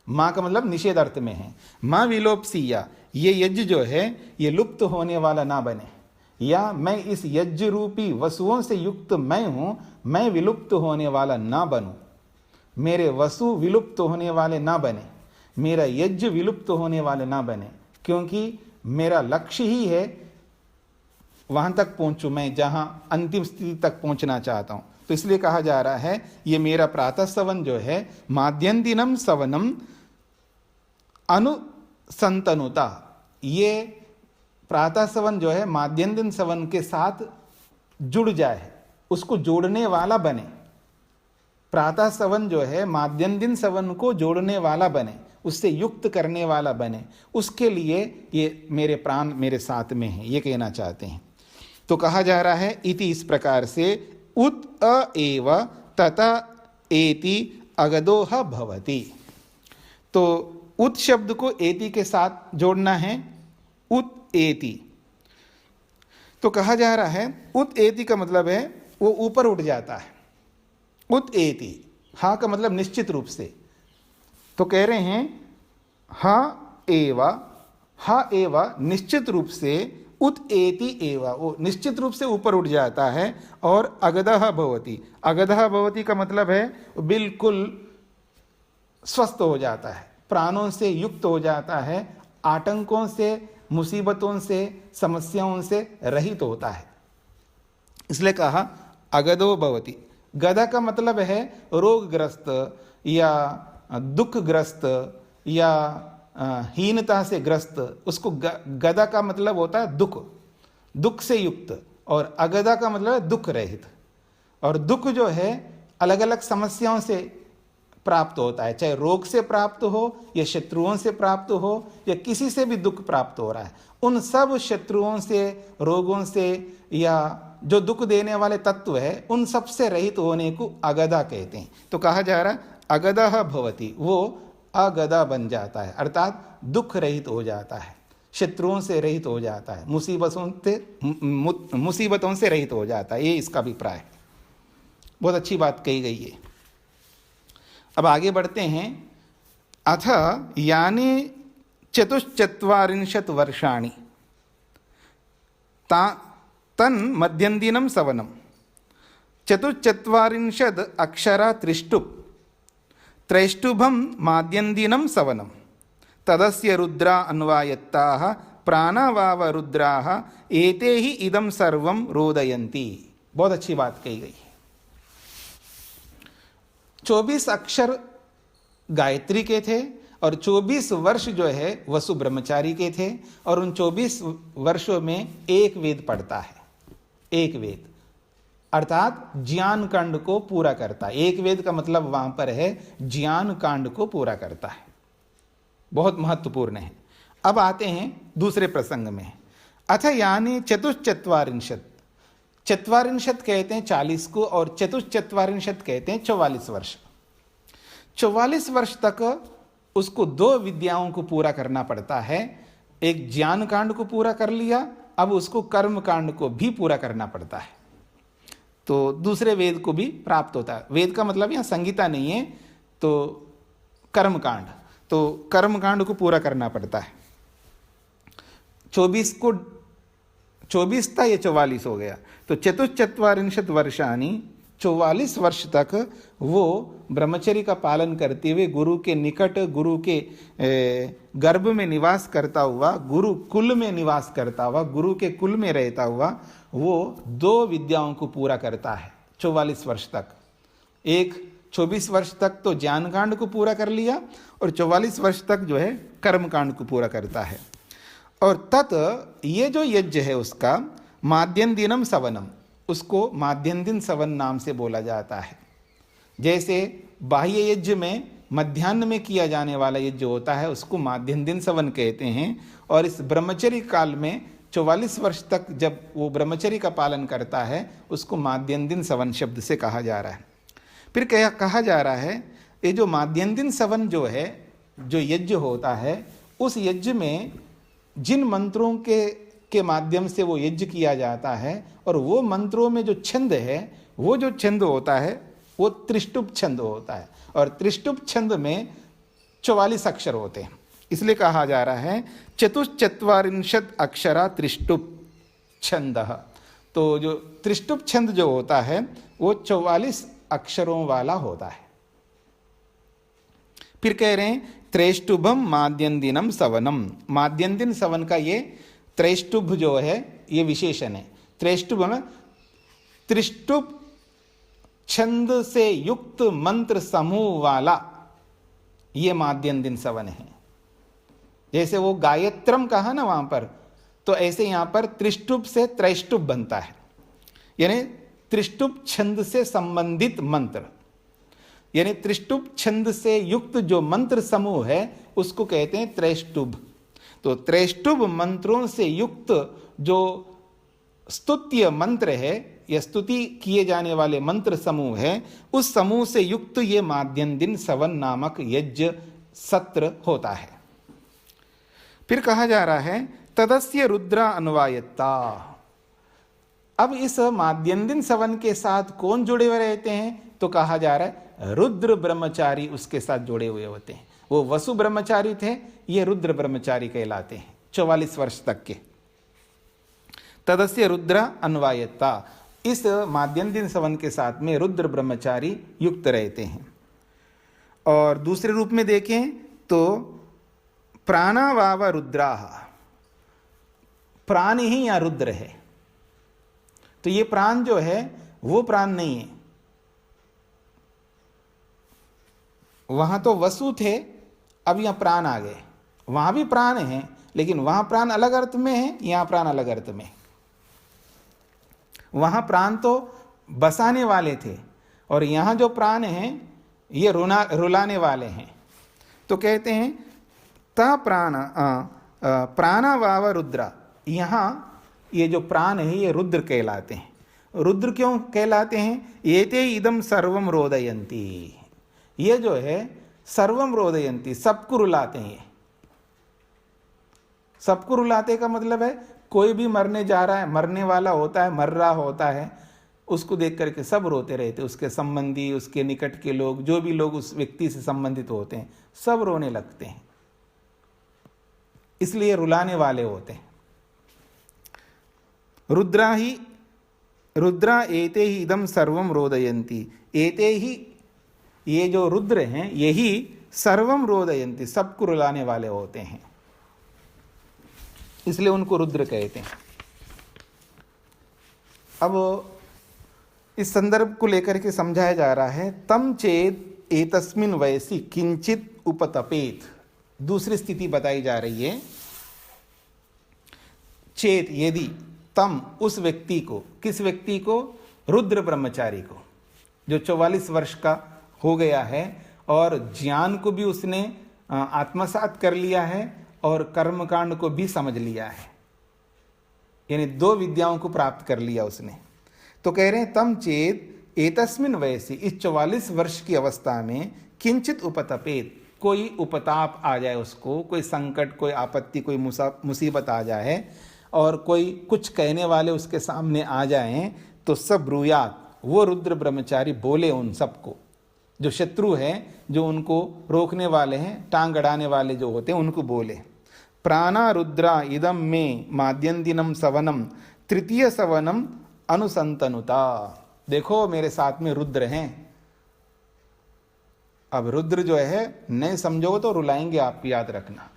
मां का मतलब निषेध अर्थ में है। मां विलोपसीया, ये यज्ञ जो है ये लुप्त होने वाला ना बने, या मैं इस यज्ञ रूपी वसुओं से युक्त मैं हूं, मैं विलुप्त होने वाला ना बनूं, मेरे वसु विलुप्त होने वाले ना बने, मेरा यज्ञ विलुप्त होने वाले ना बने, क्योंकि मेरा लक्ष्य ही है वहां तक पहुंचूं मैं जहां अंतिम स्थिति तक पहुंचना चाहता हूं। तो इसलिए कहा जा रहा है ये मेरा प्रातः सवन जो है माद्यंदिनम सवनम अनुसंतनुता, ये प्रातः सवन जो है माद्यंदिन सवन के साथ जुड़ जाए, उसको जोड़ने वाला बने। प्रातः सवन जो है माद्यंदिन सवन को जोड़ने वाला बने, उससे युक्त करने वाला बने, उसके लिए ये मेरे प्राण मेरे साथ में है, ये कहना चाहते हैं। तो कहा जा रहा है इति, इस प्रकार से उत अ एव तथा एति अगदोह भवति। तो उत शब्द को एति के साथ जोड़ना है, उत एति। तो कहा जा रहा है उत एति का मतलब है वो ऊपर उठ जाता है। उत एति, हा का मतलब निश्चित रूप से। तो कह रहे हैं हा एवा निश्चित रूप से, उत एति एवा वो निश्चित रूप से ऊपर उठ जाता है। और अगदह भवति, अगदह भवति का मतलब है बिल्कुल स्वस्थ हो जाता है, प्राणों से युक्त हो जाता है, आतंकों से, मुसीबतों से, समस्याओं से रहित होता है, इसलिए कहा अगदो भवति। गदा का मतलब है रोगग्रस्त या दुखग्रस्त या हीनता से ग्रस्त, उसको गदा का मतलब होता है दुख, दुख से युक्त। और अगदा का मतलब है दुख रहित। और दुख जो है अलग अलग समस्याओं से प्राप्त होता है, चाहे रोग से प्राप्त हो या शत्रुओं से प्राप्त हो या किसी से भी दुख प्राप्त हो रहा है, उन सब शत्रुओं से, रोगों से या जो दुख देने वाले तत्व है उन सब से रहित होने को अगदा कहते हैं। तो कहा जा रहा है अगदः भवति, वो अगदा बन जाता है, अर्थात दुख रहित हो जाता है, शत्रुओं से रहित हो जाता है, मुसीबतों से रहित हो जाता है। ये इसका अभिप्राय है। बहुत अच्छी बात कही गई है। अब आगे बढ़ते हैं। अथ यानि 44 वर्षाणि तन मध्यंदिनम सवनम 44 अक्षरा त्रिष्टुप त्रैष्टुभम माद्यंदिनम सवनम तदस्य रुद्रा अन्वायत्ताः प्राणावाव रुद्राः एते ही इदम सर्वम रोदयन्ति। बहुत अच्छी बात कही गई है। 24 अक्षर गायत्री के थे और 24 वर्ष जो है वसु ब्रह्मचारी के थे। और उन 24 वर्षों में एक वेद पढ़ता है, एक वेद अर्थात ज्ञान कांड को पूरा करता है। एक वेद का मतलब वहां पर है ज्ञान कांड को पूरा करता है, बहुत महत्वपूर्ण है। अब आते हैं दूसरे प्रसंग में। अथ यानी 44, 44 कहते हैं 40 को और 44 कहते हैं 44 वर्ष। 44 वर्ष तक उसको 2 विद्याओं को पूरा करना पड़ता है। एक ज्ञान कांड को पूरा कर लिया, अब उसको कर्म कांड को भी पूरा करना पड़ता है। तो दूसरे वेद को भी प्राप्त होता है। वेद का मतलब यहाँ संगीता नहीं है, तो कर्म कांड, तो कर्म कांड को पूरा करना पड़ता है। 24 को 24 था, ये 44 हो गया। तो 44 वर्षानी 44 वर्ष तक वो ब्रह्मचर्य का पालन करते हुए गुरु के निकट, गुरु के गर्भ में निवास करता हुआ, गुरु कुल में निवास करता हुआ, गुरु के कुल में रहता हुआ वो 2 विद्याओं को पूरा करता है 44 वर्ष तक। एक 24 वर्ष तक तो ज्ञान कांड को पूरा कर लिया और 44 वर्ष तक जो है कर्म कांड को पूरा करता है। और तत् ये जो यज्ञ है उसका माद्यंदिनम सवनम, उसको माद्यंदिन सवन नाम से बोला जाता है। जैसे बाह्य यज्ञ में मध्याह्न में किया जाने वाला यज्ञ होता है उसको माद्यंदिन सवन कहते हैं। और इस ब्रह्मचर्य काल में 44 वर्ष तक जब वो ब्रह्मचर्य का पालन करता है उसको माद्यंदिन सवन शब्द से कहा जा रहा है। फिर कहा जा रहा है ये जो माद्यंदिन सवन जो है, जो यज्ञ होता है, उस यज्ञ में जिन मंत्रों के माध्यम से वो यज्ञ किया जाता है और वो मंत्रों में जो छंद है, वो जो छंद होता है वो त्रिष्टुप छंद होता है। और त्रिष्टुप छंद में 44 अक्षर होते हैं, इसलिए कहा जा रहा है 44 अक्षरा त्रिष्टुप छंद। तो जो त्रिष्टुप छंद जो होता है वो 44 अक्षरों वाला होता है। फिर कह रहे हैं त्रैष्टुभम माद्यंदिनम सवनम। माद्यंदिन सवन का ये त्रैष्टुभ जो है ये विशेषण है। त्रैष्टुभ में त्रिष्टुभ छंद से युक्त मंत्र समूह वाला ये माध्यम दिन सवन है। जैसे वो गायत्रम कहा ना वहां पर, तो ऐसे यहां पर त्रिष्टुप से त्रैष्टुप बनता है, यानी त्रिष्टुप छंद से संबंधित मंत्र, यानी त्रिष्टुप छंद से युक्त जो मंत्र समूह है उसको कहते हैं त्रैष्टुभ। तो त्रैष्टुभ मंत्रों से युक्त जो स्तुत्य मंत्र है या स्तुति किए जाने वाले मंत्र समूह है, उस समूह से युक्त ये माध्यम दिन सवन नामक यज्ञ सत्र होता है। फिर कहा जा रहा है तदस्य रुद्रा अन्वायत्ता। अब इस माध्यम दिन सवन के साथ कौन जुड़े हुए रहते हैं? तो कहा जा रहा है रुद्र ब्रह्मचारी उसके साथ जुड़े हुए होते हैं। वो वसु ब्रह्मचारी थे, ये रुद्र ब्रह्मचारी कहलाते हैं 44 वर्ष तक के। तदस्य रुद्र अन्वायत्ता, इस माध्यम दिन सवन के साथ में रुद्र ब्रह्मचारी युक्त रहते हैं। और दूसरे रूप में देखें तो प्राणावाव रुद्राः, प्राण ही या रुद्र है। तो ये प्राण जो है वो प्राण नहीं है। वहां तो वसु थे, अब यहां प्राण आ गए। वहां भी प्राण है, लेकिन वहां प्राण अलग अर्थ में है, यहां प्राण अलग अर्थ में। वहां प्राण तो बसाने वाले थे, और यहां जो प्राण हैं ये रुलाने वाले हैं। तो कहते हैं ता प्राण प्राणावाव रुद्रा, यहाँ ये जो प्राण है ये रुद्र कहलाते हैं। रुद्र क्यों कहलाते हैं? एते इदम सर्वम रोदयंती, ये जो है सर्वम रोदयंती, सबको रुलाते हैं। सबको रुलाते का मतलब है कोई भी मरने जा रहा है, मरने वाला होता है, मर रहा होता है, उसको देख करके सब रोते रहते, उसके संबंधी, उसके निकट के लोग, जो भी लोग उस व्यक्ति से संबंधित होते हैं सब रोने लगते हैं, इसलिए रुलाने वाले होते हैं। रुद्रा एते ही इदम सर्वम रोदयंती, एते ही ये जो रुद्र हैं यही सर्वम रोदयंती, सबको रुलाने वाले होते हैं, इसलिए उनको रुद्र कहते हैं। अब इस संदर्भ को लेकर के समझाया जा रहा है तम चेत एतस्मिन वयसि किंचित उपतपेत, दूसरी स्थिति बताई जा रही है। चेत यदि, तम उस व्यक्ति को, किस व्यक्ति को? रुद्र ब्रह्मचारी को, जो 44 वर्ष का हो गया है और ज्ञान को भी उसने आत्मसात कर लिया है और कर्मकांड को भी समझ लिया है, यानी 2 विद्याओं को प्राप्त कर लिया उसने। तो कह रहे हैं तम चेत एतस्मिन वयसि, इस 44 वर्ष की अवस्था में किंचित उपतपेत, कोई उपताप आ जाए उसको, कोई संकट, कोई आपत्ति, कोई मुसीबत आ जाए और कोई कुछ कहने वाले उसके सामने आ जाएं, तो सब ब्रूयात, वो रुद्र ब्रह्मचारी बोले उन सबको, जो शत्रु हैं, जो उनको रोकने वाले हैं, टांग अड़ाने वाले जो होते हैं, उनको बोले प्राणा रुद्रा इदम में माध्यम दिनम सवनम तृतीय सवनम अनुसंतनुता। देखो मेरे साथ में रुद्र हैं। अब रुद्र जो है नहीं समझोगे तो रुलाएंगे, आप याद रखना।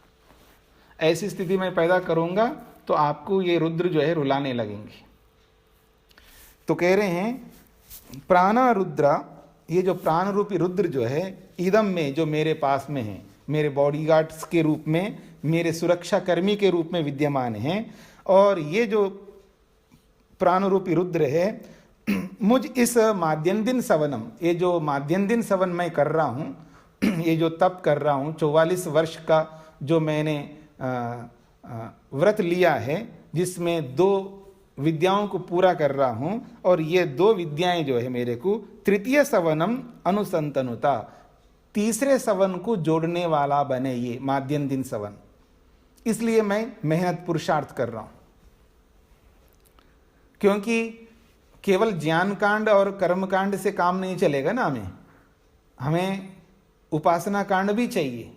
ऐसी स्थिति में पैदा करूंगा तो आपको ये रुद्र जो है रुलाने लगेंगे। तो कह रहे हैं प्राणा रुद्रा, ये जो प्राण रूपी रुद्र जो है इदम में, जो मेरे पास में है, मेरे बॉडीगार्ड्स के रूप में, मेरे सुरक्षा कर्मी के रूप में विद्यमान हैं, और ये जो प्राण रूपी रुद्र है मुझ इस माध्यम दिन सवनम, ये जो माध्यम दिन सवन मैं कर रहा हूँ, ये जो तप कर रहा हूँ, 44 वर्ष का जो मैंने व्रत लिया है, जिसमें 2 विद्याओं को पूरा कर रहा हूं, और ये 2 विद्याएं जो है मेरे को तृतीय सवनम अनुसंतनुता, तीसरे सवन को जोड़ने वाला बने ये माध्यम दिन सवन, इसलिए मैं मेहनत पुरुषार्थ कर रहा हूं। क्योंकि केवल ज्ञान कांड और कर्म कांड से काम नहीं चलेगा ना, हमें उपासना कांड भी चाहिए,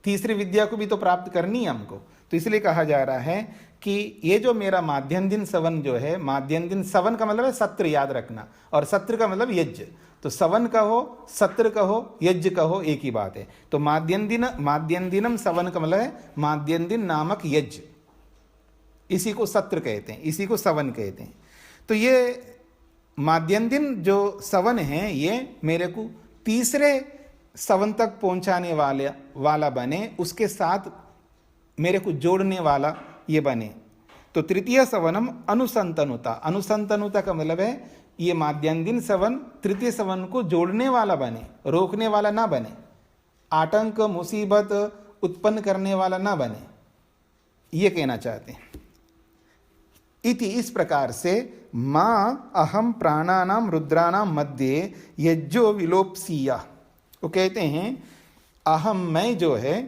तीसरी विद्या को भी तो प्राप्त करनी है हमको। तो इसलिए कहा जा रहा है कि ये जो मेरा माध्यम दिन सवन जो है, माध्यम दिन सवन का मतलब है सत्र, याद रखना, और सत्र का मतलब यज्ञ। तो सवन कहो, सत्र कहो, यज्ञ कहो, एक ही बात है। तो माध्यम दिनम सवन का मतलब है माध्यम दिन नामक यज्ञ, इसी को सत्र कहते हैं, इसी को सवन कहते हैं। तो ये माध्यन्दिन जो सवन है ये मेरे को तीसरे सवन तक पहुंचाने वाला बने, उसके साथ मेरे को जोड़ने वाला ये बने। तो तृतीय सवनम अनुसंतनुता, अनुसंतनुता का मतलब है ये माध्यन्दिन सवन तृतीय सवन को जोड़ने वाला बने, रोकने वाला ना बने, आतंक मुसीबत उत्पन्न करने वाला ना बने, ये कहना चाहते हैं। इति इस प्रकार से माँ अहम प्राणानाम रुद्रानाम मध्य यज्जो विलोपसीया, वो कहते हैं अहम मैं जो है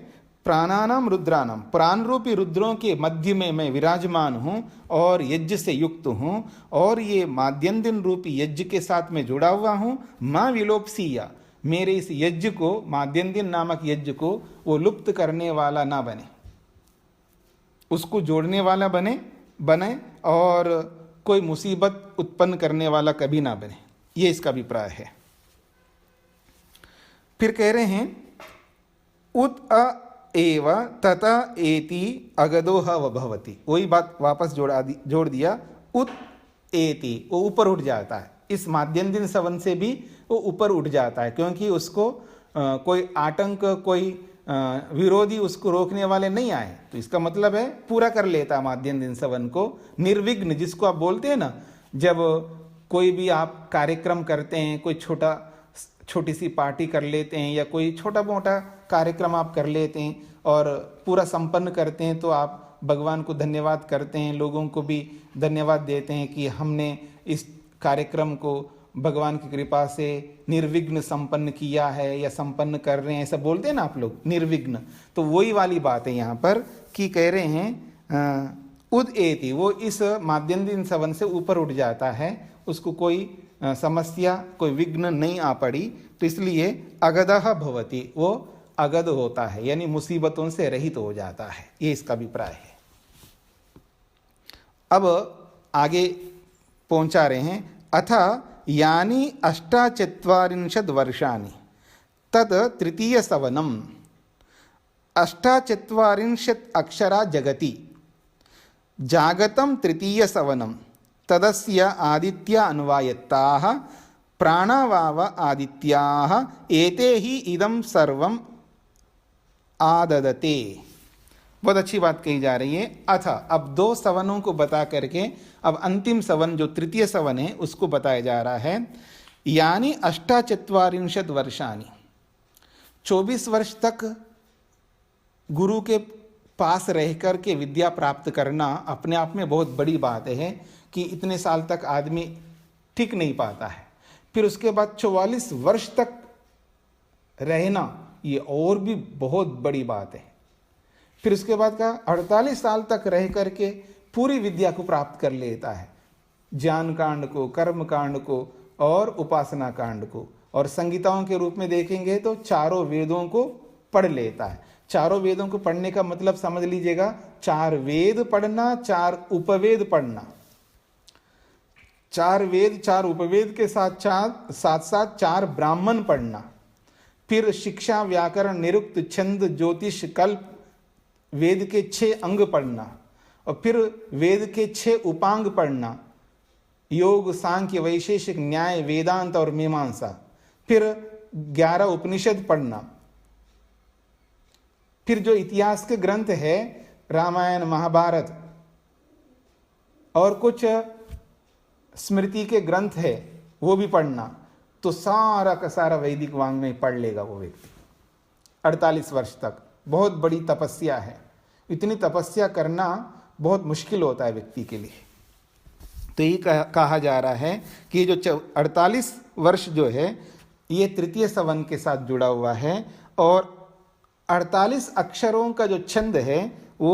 प्राणानाम रुद्रानाम प्राण रूपी रुद्रों के मध्य में मैं विराजमान हूँ और यज्ञ से युक्त हूँ, और ये माध्यन्दिन रूपी यज्ञ के साथ में जुड़ा हुआ हूँ। माँ विलोपसीया, मेरे इस यज्ञ को, माध्यन्दिन नामक यज्ञ को वो लुप्त करने वाला ना बने, उसको जोड़ने वाला बने और कोई मुसीबत उत्पन्न करने वाला कभी ना बने, ये इसका अभिप्राय है। फिर कह रहे हैं उत अ एव तथा एति अगदोह वभवति, वही बात वापस जोड़ दिया। उत एति, वो ऊपर उठ जाता है, इस माध्यन्दिन सवन से भी वो ऊपर उठ जाता है, क्योंकि उसको कोई आतंक, कोई विरोधी उसको रोकने वाले नहीं आए। तो इसका मतलब है पूरा कर लेता है माध्यन्दिन सवन को, निर्विघ्न, जिसको आप बोलते हैं ना, जब कोई भी आप कार्यक्रम करते हैं, कोई छोटी सी पार्टी कर लेते हैं या कोई छोटा मोटा कार्यक्रम आप कर लेते हैं और पूरा संपन्न करते हैं, तो आप भगवान को धन्यवाद करते हैं, लोगों को भी धन्यवाद देते हैं कि हमने इस कार्यक्रम को भगवान की कृपा से निर्विघ्न संपन्न किया है या संपन्न कर रहे हैं, ऐसा बोलते हैं ना आप लोग, निर्विघ्न। तो वही वाली बात है यहाँ पर कि कह रहे हैं उद एति, वो इस माध्यन्दिन सवन से ऊपर उठ जाता है, उसको कोई समस्या, कोई विघ्न नहीं आ पड़ी, तो इसलिए अगदह भवति, वो अगद होता है, यानी मुसीबतों से रहित हो जाता है, ये इसका अभिप्राय है। अब आगे पहुंचा रहे हैं, अथ यानी 48 वर्षाणि तद तृतीय सवनम 48 अक्षरा जगति जागतम तृतीय सवनम तदस्य आदित्या अन्वायत्ताः प्राणावाव आदित्याः एते ही इदं सर्वम आददते। बहुत अच्छी बात कही जा रही है। अथ, अब 2 सवनों को बता करके अब अंतिम सवन जो तृतीय सवन है उसको बताया जा रहा है। यानी 48 वर्षाणि, 24 वर्ष तक गुरु के पास रह कर के विद्या प्राप्त करना अपने आप में बहुत बड़ी बात है कि इतने साल तक आदमी टिक नहीं पाता है। फिर उसके बाद 44 वर्ष तक रहना, ये और भी बहुत बड़ी बात है। फिर उसके बाद का 48 साल तक रह करके पूरी विद्या को प्राप्त कर लेता है, ज्ञान कांड को, कर्म कांड को और उपासना कांड को, और संगीताओं के रूप में देखेंगे तो चारों वेदों को पढ़ लेता है। चारों वेदों को पढ़ने का मतलब समझ लीजिएगा, 4 वेद पढ़ना, 4 उपवेद पढ़ना, 4 वेद 4 उपवेद के साथ साथ 4 ब्राह्मण पढ़ना, फिर शिक्षा, व्याकरण, निरुक्त, छंद, ज्योतिष, कल्प, वेद के 6 अंग पढ़ना, और फिर वेद के 6 उपांग पढ़ना, योग, सांख्य, वैशेषिक, न्याय, वेदांत और मीमांसा, फिर 11 उपनिषद पढ़ना, फिर जो इतिहास के ग्रंथ है रामायण, महाभारत और कुछ स्मृति के ग्रंथ है वो भी पढ़ना, तो सारा का सारा वैदिक वाङ्मय पढ़ लेगा वो व्यक्ति 48 वर्ष तक। बहुत बड़ी तपस्या है, इतनी तपस्या करना बहुत मुश्किल होता है व्यक्ति के लिए। तो ये कहा जा रहा है कि जो 48 वर्ष जो है ये तृतीय सवन के साथ जुड़ा हुआ है, और 48 अक्षरों का जो छंद है वो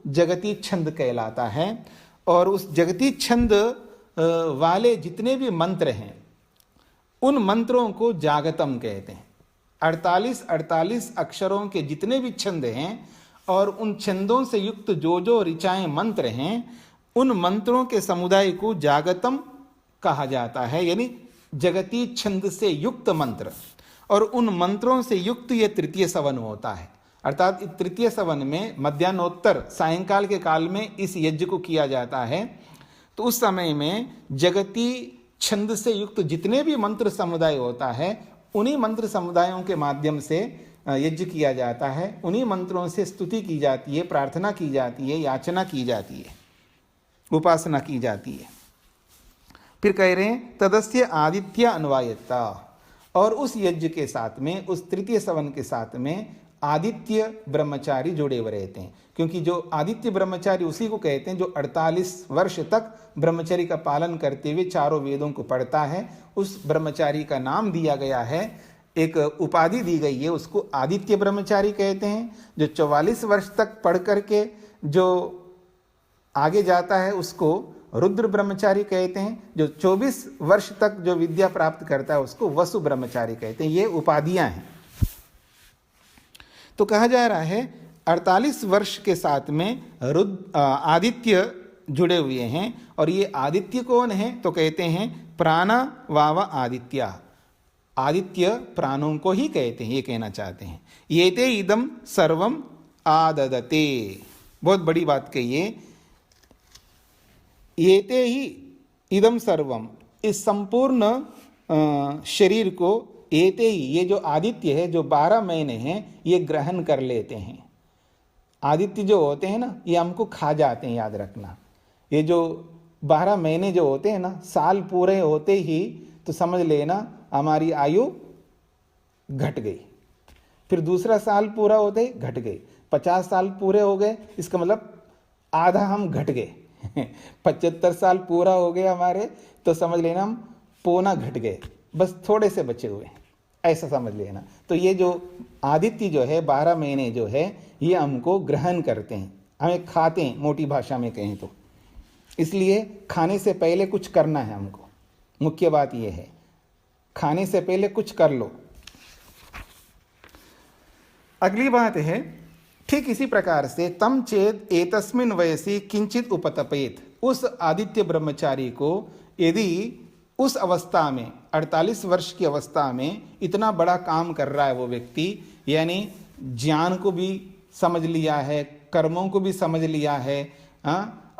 जगती छंद कहलाता है, और उस जगती छंद वाले जितने भी मंत्र हैं उन मंत्रों को जागतम कहते हैं। 48 अक्षरों के जितने भी छंद हैं और उन छंदों से युक्त जो जो ऋचाएं मंत्र हैं उन मंत्रों के समुदाय को जागतम कहा जाता है, यानी जगती छंद से युक्त मंत्र, और उन मंत्रों से युक्त ये तृतीय सवन होता है। अर्थात तृतीय सवन में मध्यान्होत्तर सायंकाल के काल में इस यज्ञ को किया जाता है, तो उस समय में जगती छंद से युक्त जितने भी मंत्र समुदाय होता है, उन्हीं मंत्र समुदायों के माध्यम से यज्ञ किया जाता है, उन्हीं मंत्रों से स्तुति की जाती है, प्रार्थना की जाती है, याचना की जाती है, उपासना की जाती है। फिर कह रहे हैं तदस्य आदित्य अन्वायता, और उस यज्ञ के साथ में, उस तृतीय सवन के साथ में आदित्य ब्रह्मचारी जुड़े हुए रहते हैं, क्योंकि जो आदित्य ब्रह्मचारी उसी को कहते हैं जो 48 वर्ष तक ब्रह्मचर्य का पालन करते हुए चारों वेदों को पढ़ता है। उस ब्रह्मचारी का नाम दिया गया है, एक उपाधि दी गई है, उसको आदित्य ब्रह्मचारी कहते हैं। जो 44 वर्ष तक पढ़ करके जो आगे जाता है उसको रुद्र ब्रह्मचारी कहते हैं। जो 24 वर्ष तक जो विद्या प्राप्त करता है उसको वसु ब्रह्मचारी कहते हैं। ये उपाधियां हैं। तो कहा जा रहा है 48 वर्ष के साथ में आदित्य जुड़े हुए हैं। और ये आदित्य कौन है? तो कहते हैं प्राणा वाव आदित्य, आदित्य प्राणों को ही कहते हैं, ये कहना चाहते हैं। ये ते इदम सर्वम आददते, बहुत बड़ी बात कहिए, ये ते ही इदम सर्वम, इस संपूर्ण शरीर को एते ही, ये जो आदित्य है, जो 12 महीने हैं, ये ग्रहण कर लेते हैं। आदित्य जो होते हैं ना, ये हमको खा जाते हैं, याद रखना। ये जो 12 महीने जो होते हैं ना, साल पूरे होते ही तो समझ लेना हमारी आयु घट गई। फिर दूसरा साल पूरा होते ही घट गई। 50 साल पूरे हो गए, इसका मतलब आधा हम घट गए। 75 साल पूरा हो गए हमारे, तो समझ लेना हम पौना घट गए, बस थोड़े से बचे हुए, ऐसा समझ लेना। तो ये जो आदित्य जो है 12 महीने जो है, ये हमको ग्रहण करते हैं, हमें खाते हैं, मोटी भाषा में कहें तो। इसलिए खाने से पहले कुछ करना है हमको, मुख्य बात यह है, खाने से पहले कुछ कर लो। अगली बात है, ठीक इसी प्रकार से तम चेद एतस्मिन् वयसि किंचित उपतपेत, उस आदित्य ब्रह्मचारी को यदि उस अवस्था में 48 वर्ष की अवस्था में इतना बड़ा काम कर रहा है वो व्यक्ति, यानी ज्ञान को भी समझ लिया है, कर्मों को भी समझ लिया है,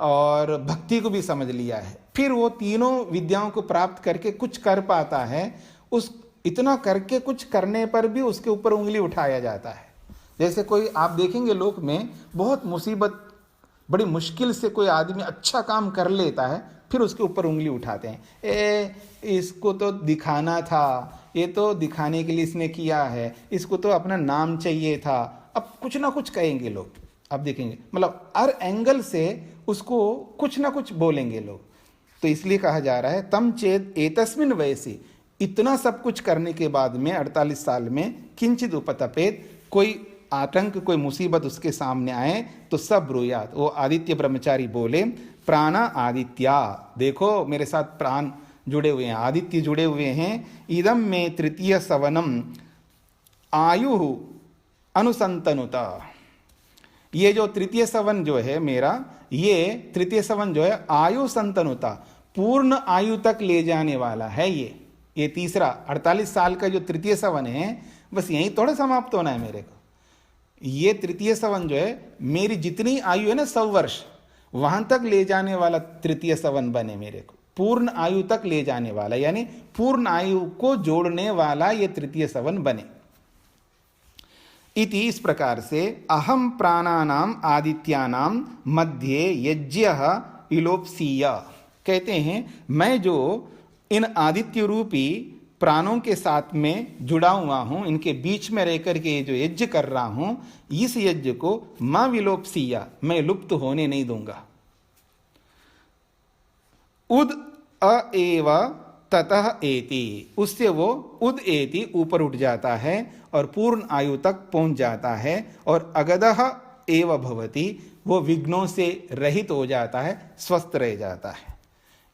और भक्ति को भी समझ लिया है, फिर वो तीनों विद्याओं को प्राप्त करके कुछ कर पाता है, उस इतना करके कुछ करने पर भी उसके ऊपर उंगली उठाया जाता है। जैसे कोई आप देखेंगे लोक में बहुत मुसीबत, बड़ी मुश्किल से कोई आदमी अच्छा काम कर लेता है, फिर उसके ऊपर उंगली उठाते हैं, इसको तो दिखाना था, ये तो दिखाने के लिए इसने किया है, इसको तो अपना नाम चाहिए था, अब कुछ ना कुछ कहेंगे लोग। अब देखेंगे मतलब हर एंगल से उसको कुछ ना कुछ बोलेंगे लोग। तो इसलिए कहा जा रहा है तम चेद एतस्मिन् वयसि, इतना सब कुछ करने के बाद में 48 साल में किंचित उपतपेत, कोई आतंक, कोई मुसीबत उसके सामने आए तो सब ब्रूयात, वो आदित्य ब्रह्मचारी बोले प्राणा आदित्या, देखो मेरे साथ प्राण जुड़े हुए हैं, आदित्य जुड़े हुए हैं, इदम में तृतीय सवनम आयु अनुसंतनुता, ये जो तृतीय सवन जो है मेरा, ये तृतीय सवन जो है आयु संतनुता, पूर्ण आयु तक ले जाने वाला है। ये तीसरा 48 साल का जो तृतीय सवन है, बस यहीं थोड़ा समाप्त होना है मेरे को। ये तृतीय सवन जो है, मेरी जितनी आयु है ना 100 वर्ष, वहां तक ले जाने वाला तृतीय सवन बने मेरे को, पूर्ण आयु तक ले जाने वाला, यानी पूर्ण आयु को जोड़ने वाला ये तृतीय सवन बने। इति, इस प्रकार से अहम प्राणानाम आदित्यानाम मध्य यज्ञ इलोप्सीय, कहते हैं मैं जो इन आदित्य रूपी प्राणों के साथ में जुड़ा हुआ हूं, इनके बीच में रहकर के जो यज्ञ कर रहा हूं, इस यज्ञ को मां विलोप्सीय, मैं लुप्त होने नहीं दूंगा। उद अएव ततः एति, उससे वो उद एति ऊपर उठ जाता है और पूर्ण आयु तक पहुंच जाता है, और अगदः एव भवति, वो विघ्नों से रहित हो जाता है, स्वस्थ रह जाता है।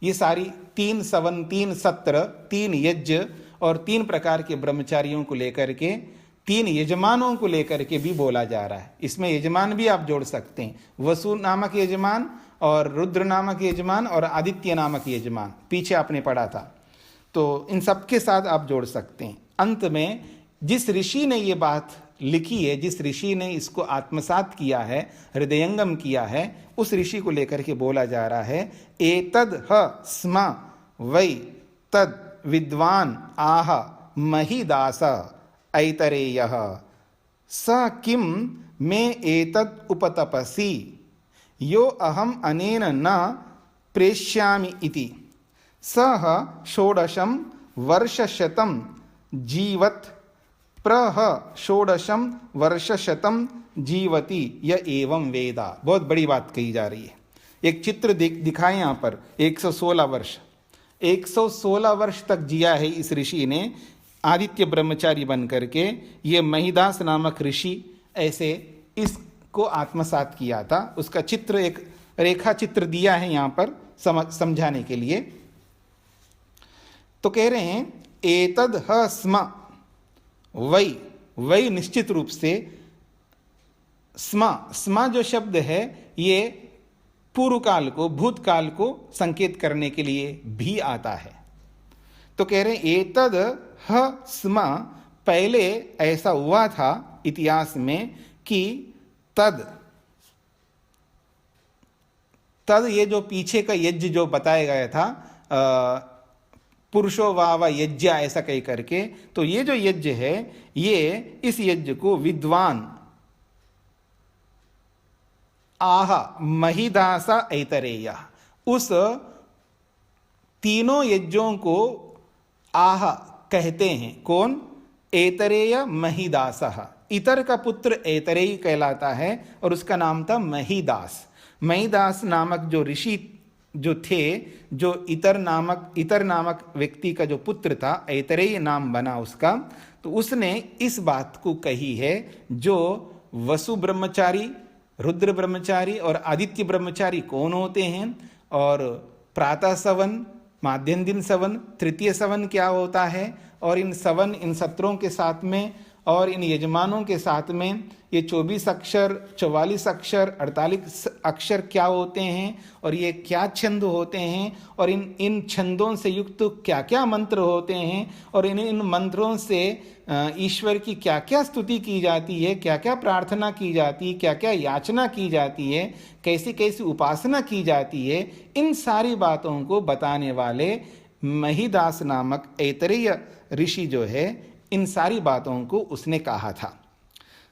ये सारी 3 सवन, 3 सत्र, 3 यज्ञ और 3 प्रकार के ब्रह्मचारियों को लेकर के, 3 यजमानों को लेकर के भी बोला जा रहा है। इसमें यजमान भी आप जोड़ सकते हैं, वसु नामक यजमान और रुद्र नामक यजमान और आदित्य नामक यजमान, पीछे आपने पढ़ा था, तो इन सब के साथ आप जोड़ सकते हैं। अंत में जिस ऋषि ने ये बात लिखी है, जिस ऋषि ने इसको आत्मसात किया है, हृदयंगम किया है, उस ऋषि को लेकर के बोला जा रहा है एतद ह स्म वै तद विद्वान आह महिदास ऐतरेयः स किम मे एतद उपतपसि यो अहम अनेन न प्रेष्यामि इति सह षोडशम वर्षशतम जीवत प्रह षोडशम वर्षशतम जीवति य एवं वेदा। बहुत बड़ी बात कही जा रही है। एक चित्र दिखाए यहाँ पर 116 वर्ष, 116 वर्ष तक जिया है इस ऋषि ने आदित्य ब्रह्मचारी बन करके। ये महिदास नामक ऋषि ऐसे इसको आत्मसात किया था। उसका चित्र, एक रेखा चित्र दिया है यहाँ पर समझाने के लिए। तो कह रहे हैं एतद ह स्म, वै निश्चित रूप से स्म जो शब्द है ये पूर्व काल को, भूतकाल को संकेत करने के लिए भी आता है। तो कह रहे हैं एतद ह स्म, पहले ऐसा हुआ था इतिहास में कि तद ये जो पीछे का यज्ञ जो बताया गया था, पुरुषो वाव यज्ञ ऐसा कह करके, तो ये जो यज्ञ है ये इस यज्ञ को विद्वान आह महिदासा ऐतरेय, उस तीनों यज्ञों को आह कहते हैं। कौन? ऐतरेय महिदासः। इतर का पुत्र ऐतरेय कहलाता है और उसका नाम था महिदास। महिदास नामक जो ऋषि जो थे, जो इतर नामक व्यक्ति का जो पुत्र था, ऐतरेय नाम बना उसका। तो उसने इस बात को कही है जो वसु ब्रह्मचारी, रुद्र ब्रह्मचारी और आदित्य ब्रह्मचारी कौन होते हैं, और प्रातः सवन, माध्यम दिन सवन, तृतीय सवन क्या होता है, और इन सवन, इन सत्रों के साथ में और इन यजमानों के साथ में ये 24 अक्षर, 44 अक्षर, 48 अक्षर क्या होते हैं, और ये क्या छंद होते हैं, और इन छंदों से युक्त क्या क्या मंत्र होते हैं, और इन मंत्रों से ईश्वर की क्या क्या स्तुति की जाती है, क्या क्या प्रार्थना की जाती है, क्या क्या याचना की जाती है, कैसी कैसी उपासना की जाती है, इन सारी बातों को बताने वाले महिदास नामक ऐतरेय ऋषि जो है, इन सारी बातों को उसने कहा था।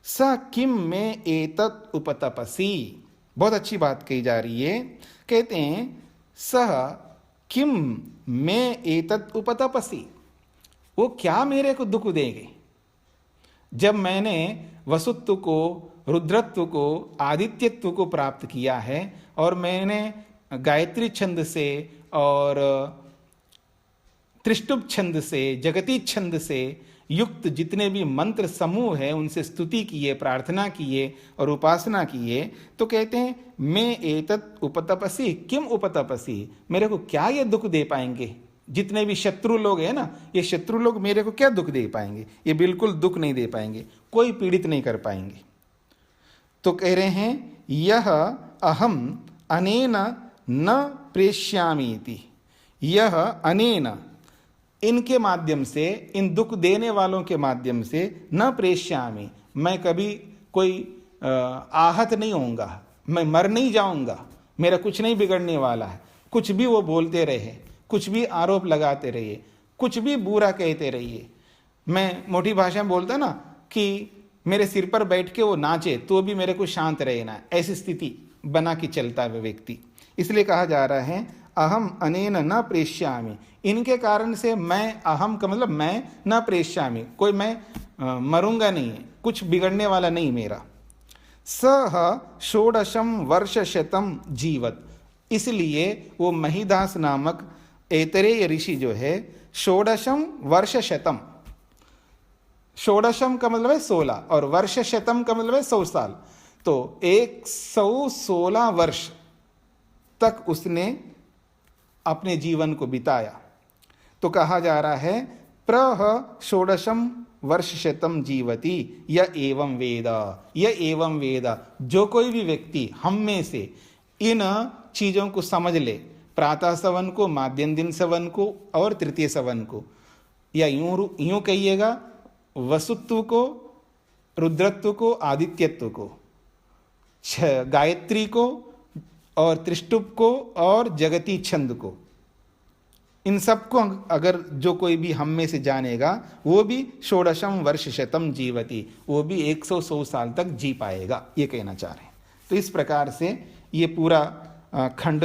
स किम में एतत् उपतपसी, बहुत अच्छी बात कही जा रही है। कहते हैं सह किम में एतत् उपतपसी, वो क्या मेरे को दुख देंगे जब मैंने वसुत्व को, रुद्रत्व को, आदित्यत्व को प्राप्त किया है, और मैंने गायत्री छंद से और त्रिष्टुप छंद से, जगती छंद से युक्त जितने भी मंत्र समूह है उनसे स्तुति किए, प्रार्थना किए और उपासना किए। तो कहते हैं मैं एतत् उपतपसी किम उपतपसी, मेरे को क्या ये दुख दे पाएंगे, जितने भी शत्रु लोग हैं ना, ये शत्रु लोग मेरे को क्या दुख दे पाएंगे, ये बिल्कुल दुख नहीं दे पाएंगे, कोई पीड़ित नहीं कर पाएंगे। तो कह रहे हैं यह अहम अनेन न प्रेष्यामि इति, यह अनेन, इनके माध्यम से, इन दुख देने वालों के माध्यम से, न प्रेष्यामि, मैं कभी कोई आहत नहीं होऊंगा, मैं मर नहीं जाऊंगा, मेरा कुछ नहीं बिगड़ने वाला है। कुछ भी वो बोलते रहे, कुछ भी आरोप लगाते रहिए, कुछ भी बुरा कहते रहिए, मैं मोटी भाषा में बोलता ना कि मेरे सिर पर बैठ के वो नाचे तो भी मेरे को शांत रहना, ऐसी स्थिति बना के चलता है व्यक्ति। इसलिए कहा जा रहा है अहम अनेन न प्रेष्यामि, इनके कारण से मैं, अहम का मतलब मैं, न प्रेष्यामि, कोई मैं मरूंगा नहीं, कुछ बिगड़ने वाला नहीं मेरा। सह षोडशम वर्षशतम जीवत, इसलिए वो महिदास नामक ऐतरेय ऋषि जो है षोडशम वर्षशतम, षोडशम का मतलब है 16 और वर्षशतम का मतलब है 100 साल, तो 116 वर्ष तक उसने अपने जीवन को बिताया। तो कहा जा रहा है प्रह षोडशम वर्षशतम जीवति य एवं वेद, य एवं वेद, जो कोई भी व्यक्ति हम में से इन चीजों को समझ ले, प्रातः सवन को, माध्यम दिन सवन को और तृतीय सवन को, या यूं कहिएगा वसुत्व को, रुद्रत्व को, आदित्यत्व को, गायत्री को और त्रिष्टुप को और जगती छंद को, इन सबको अगर जो कोई भी हम में से जानेगा वो भी षोडशम वर्ष शतम जीवति, वो भी 100 साल तक जी पाएगा, ये कहना चाह रहे हैं। तो इस प्रकार से ये पूरा खंड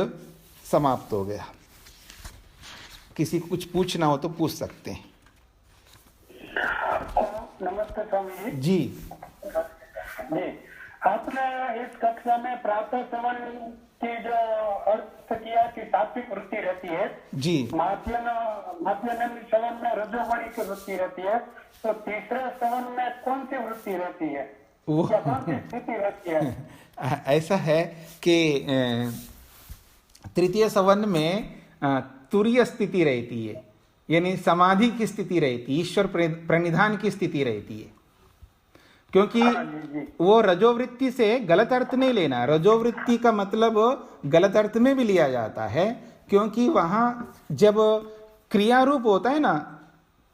समाप्त हो गया। किसी को कुछ पूछना हो तो पूछ सकते हैं। नमस्ते स्वामी जी। जी जी, आपने इस कक्षा में प्रातः सवन की जो अर्थ किया कि सात्विक वृत्ति रहती है, जी, माध्यान्ह सवन में रजोगुणी की वृत्ति रहती है, तो तीसरे सवन में कौन सी वृत्ति रहती है, वो या कौन सी स्थिति रहती है? ऐसा है कि तृतीय सवन में तुरीय स्थिति रहती है, यानी समाधि की स्थिति रहती है, ईश्वर प्रणिधान की स्थिति रहती है। क्योंकि वो रजोवृत्ति से गलत अर्थ नहीं लेना, रजोवृत्ति का मतलब गलत अर्थ में भी लिया जाता है, क्योंकि वहां जब क्रिया रूप होता है ना,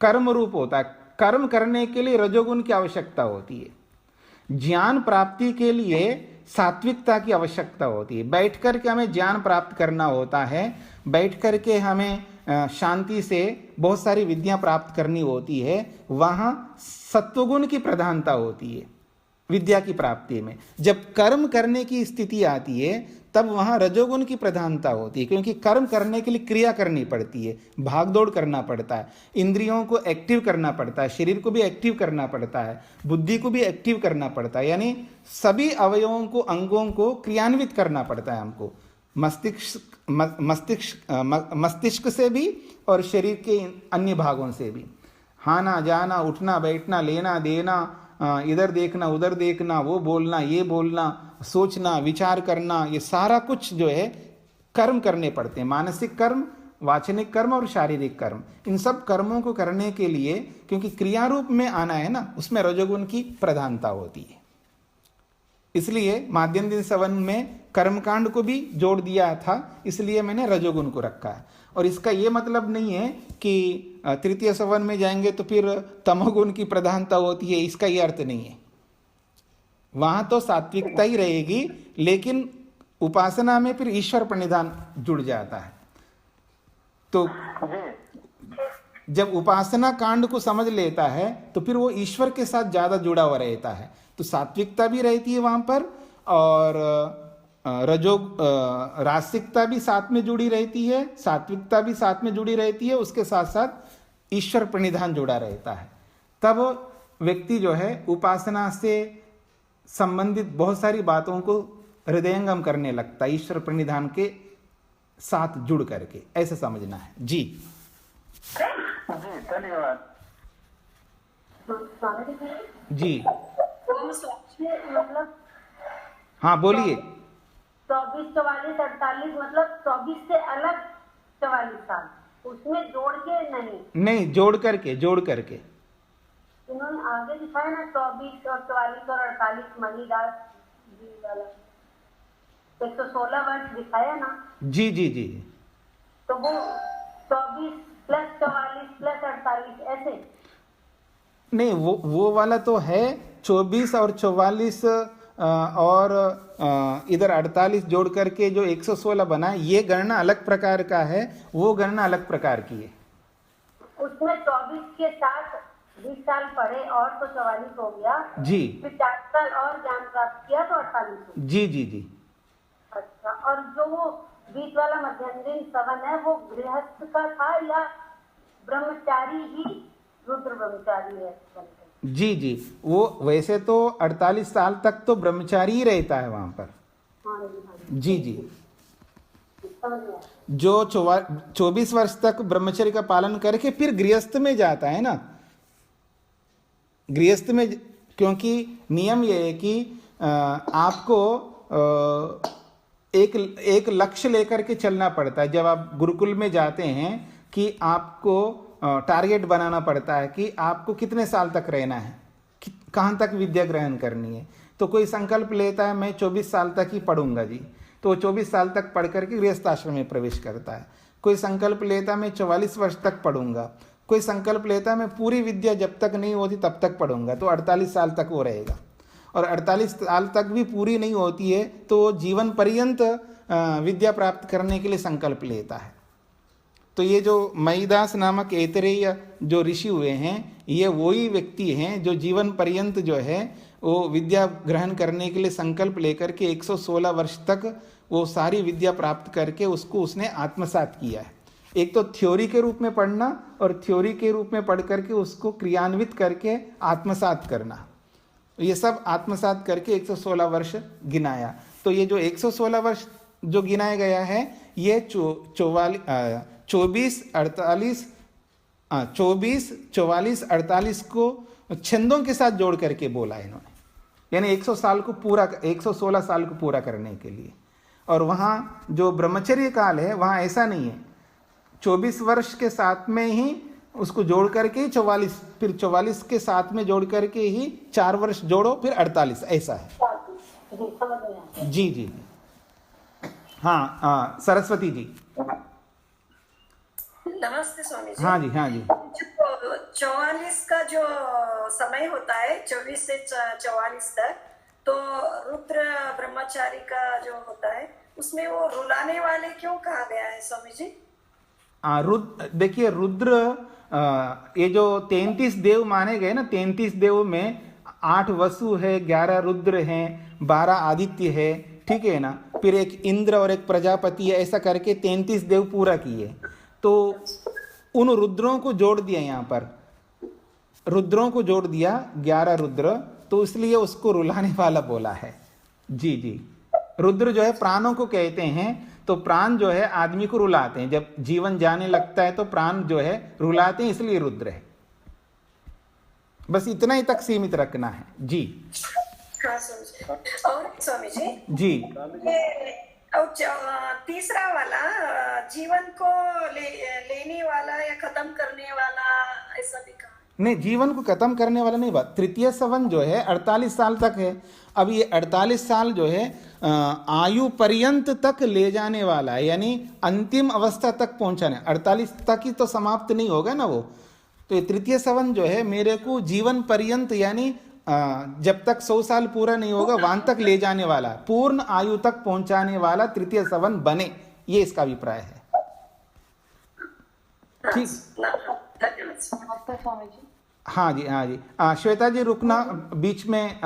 कर्म रूप होता है, कर्म करने के लिए रजोगुण की आवश्यकता होती है। ज्ञान प्राप्ति के लिए सात्विकता की आवश्यकता होती है। बैठ करके हमें ज्ञान प्राप्त करना होता है, बैठ करके हमें शांति से बहुत सारी विद्या प्राप्त करनी होती है, वहाँ सत्वगुण की प्रधानता होती है विद्या की प्राप्ति में। जब कर्म करने की स्थिति आती है तब वहाँ रजोगुण की प्रधानता होती है, क्योंकि कर्म करने के लिए क्रिया करनी पड़ती है, भाग दौड़ करना पड़ता है, इंद्रियों को एक्टिव करना पड़ता है, शरीर को भी एक्टिव करना पड़ता है, बुद्धि को भी एक्टिव करना पड़ता है, यानी सभी अवयवों को, अंगों को क्रियान्वित करना पड़ता है हमको, मस्तिष्क से भी और शरीर के अन्य भागों से भी। आना जाना, उठना बैठना, लेना देना, इधर देखना उधर देखना, वो बोलना ये बोलना, सोचना विचार करना, ये सारा कुछ जो है कर्म करने पड़ते हैं। मानसिक कर्म, वाचनिक कर्म और शारीरिक कर्म, इन सब कर्मों को करने के लिए, क्योंकि क्रिया रूप में आना है ना, उसमें रजोगुण की प्रधानता होती है। इसलिए माध्यम दिन सवन में कर्मकांड को भी जोड़ दिया था, इसलिए मैंने रजोगुण को रखा है। और इसका ये मतलब नहीं है कि तृतीय सवन में जाएंगे तो फिर तमोगुण की प्रधानता होती है, इसका ये अर्थ नहीं है। वहां तो सात्विकता ही रहेगी, लेकिन उपासना में फिर ईश्वर प्रणिधान जुड़ जाता है। तो जब उपासना कांड को समझ लेता है तो फिर वो ईश्वर के साथ ज्यादा जुड़ा हुआ रहता है, तो सात्विकता भी रहती है वहां पर, और रासिकता भी साथ में जुड़ी रहती है, सात्विकता भी साथ में जुड़ी रहती है, उसके साथ साथ ईश्वर प्रणिधान जुड़ा रहता है। तब व्यक्ति जो है उपासना से संबंधित बहुत सारी बातों को हृदयंगम करने लगता है, ईश्वर प्रणिधान के साथ जुड़ करके, ऐसा समझना है। जी धन्यवाद जी, मतलब हाँ बोलिए। 24, 44, 48 मतलब 24 से अलग 44 साल, उसमें जोड़ के नहीं जोड़ करके उन्होंने आगे दिखाया ना, 24 और 44 और 48 मणिदास जी वाला 116 वर्ष दिखाया ना। जी जी जी, तो वो 24 प्लस 44 प्लस 48 ऐसे नहीं, वो वाला तो है 24 और 44 और इधर 48 जोड़ करके जो 116 बना है, ये गणना अलग प्रकार का है, वो गणना अलग प्रकार की है। उसमें 24 के साथ 20 साल पढ़े और तो 44 हो गया जी, फिर 4 साल और ज्ञान प्राप्त किया तो 48 हो गया। जी जी जी। अच्छा, और जो वो बीच वाला मध्यम सवन है वो गृहस्थ का था या ब्रह्मचारी ही रुद्र ब्रह्मचारी है? जी जी, वो वैसे तो 48 साल तक तो ब्रह्मचारी ही रहता है वहां पर। जी जी, जो 24 वर्ष तक ब्रह्मचर्य का पालन करके फिर गृहस्थ में जाता है ना, गृहस्थ में, क्योंकि नियम यह है कि आपको एक लक्ष्य लेकर के चलना पड़ता है। जब आप गुरुकुल में जाते हैं कि आपको टारगेट बनाना पड़ता है कि आपको कितने साल तक रहना है, कहाँ तक विद्या ग्रहण करनी है। तो कोई संकल्प लेता है मैं 24 साल तक ही पढ़ूंगा जी, तो 24 साल तक पढ़ करके गृहस्थ आश्रम में प्रवेश करता है। कोई संकल्प लेता है मैं 44 वर्ष तक पढ़ूंगा, कोई संकल्प लेता है मैं पूरी विद्या जब तक नहीं होती तब तक पढ़ूंगा, तो 48 साल तक वो रहेगा। और 48 साल तक भी पूरी नहीं होती है तो जीवन पर्यंत विद्या प्राप्त करने के लिए संकल्प लेता है। तो ये जो मईदास नामक ऐतरेय जो ऋषि हुए हैं, ये वही व्यक्ति हैं जो जीवन पर्यंत जो है वो विद्या ग्रहण करने के लिए संकल्प लेकर के 116 वर्ष तक वो सारी विद्या प्राप्त करके उसको उसने आत्मसात किया है। एक तो थ्योरी के रूप में पढ़ना और थ्योरी के रूप में पढ़ करके उसको क्रियान्वित करके आत्मसात करना, ये सब आत्मसात करके 116 वर्ष गिनाया। तो ये जो 116 वर्ष जो गिनाया गया है ये 24, 44 48 को छंदों के साथ जोड़ करके बोला है इन्होंने, यानी 116 साल को पूरा करने के लिए। और वहाँ जो ब्रह्मचर्य काल है वहाँ ऐसा नहीं है, 24 वर्ष के साथ में ही उसको जोड़ करके 44, फिर 44 के साथ में जोड़ करके ही 4 वर्ष जोड़ो फिर 48, ऐसा है। जी जी हाँ, सरस्वती जी। नमस्ते स्वामी जी। हाँ जी हाँ जी। 44 का जो समय होता है 24 से 44 तक, तो रुद्र ब्रह्मचारी का जो होता है उसमें वो रुलाने वाले क्यों कहा गया है स्वामी जी? देखिए रुद्र, ये जो 33 देव माने गए ना, 33 देव में 8 वसु है, 11 रुद्र हैं, 12 आदित्य है, ठीक है ना, फिर एक इंद्र और एक प्रजापति है, ऐसा करके 33 देव पूरा किए। तो उन रुद्रों को जोड़ दिया, यहाँ पर रुद्रों को जोड़ दिया 11 रुद्र, तो इसलिए उसको रुलाने वाला बोला है। जी जी, रुद्र जो है प्राणों को कहते हैं, तो प्राण जो है आदमी को रुलाते हैं, जब जीवन जाने लगता है तो प्राण जो है रुलाते हैं, इसलिए रुद्र है। बस इतना ही तक सीमित रखना है। जी हाँ स्वामी जी। और स्वामी जी, जी और तीसरा वाला जीवन को लेने वाला या खत्म करने वाला, ऐसा भी कहा नहीं, जीवन को खत्म करने वाला नहीं बात। तृतीय सवन जो है 48 साल तक है। अब ये 48 साल जो है आयु पर्यंत तक ले जाने वाला है, यानी अंतिम अवस्था तक पहुंचाने। 48 तक ही तो समाप्त नहीं होगा ना वो। तो ये तृतीय सवन जो है मेरे को जीवन पर्यंत, यानी जब तक 100 साल पूरा नहीं होगा वहां तक ले जाने वाला, पूर्ण आयु तक पहुंचाने वाला तृतीय सवन बने, ये इसका अभिप्राय है। ठीक, स्वामी जी। हाँ जी हाँ जी। श्वेता जी रुकना, बीच में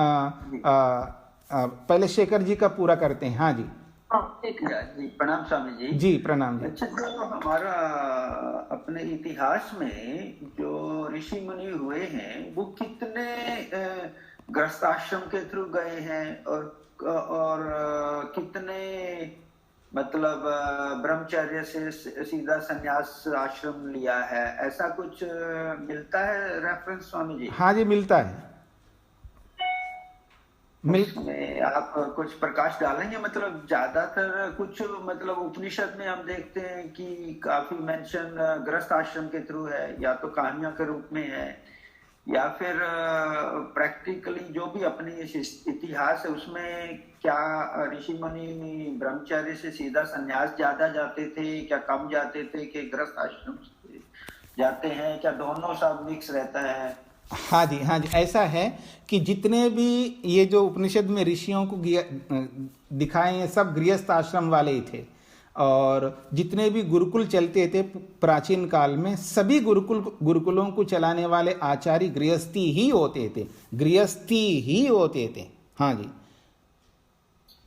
पहले शेखर जी का पूरा करते हैं। हाँ जी जी प्रणाम स्वामी जी। जी प्रणाम जी। अच्छा, जो हमारा अपने इतिहास में जो ऋषि मुनि हुए हैं वो कितने गृहस्थाश्रम के थ्रू गए हैं और कितने मतलब ब्रह्मचर्य से सीधा संन्यास आश्रम लिया है, ऐसा कुछ मिलता है रेफरेंस स्वामी जी? हाँ जी मिलता है। में आप कुछ प्रकाश डालेंगे? मतलब ज्यादातर कुछ मतलब उपनिषद में हम देखते हैं कि काफी मेंशन गृहस्थ आश्रम के थ्रू है, या तो कहानियों के रूप में है, या फिर प्रैक्टिकली जो भी अपनी इतिहास है उसमें क्या ऋषि मुनि ब्रह्मचर्य से सीधा संन्यास ज्यादा जाते थे, क्या कम जाते थे, कि गृहस्थ आश्रम से जाते हैं, क्या दोनों सब मिक्स रहता है? हाँ जी हाँ जी, ऐसा है कि जितने भी ये जो उपनिषद में ऋषियों को दिखाए हैं सब गृहस्थ आश्रम वाले ही थे, और जितने भी गुरुकुल चलते थे प्राचीन काल में सभी गुरुकुलों को चलाने वाले आचार्य गृहस्थी ही होते थे, गृहस्थी ही होते थे। हाँ जी,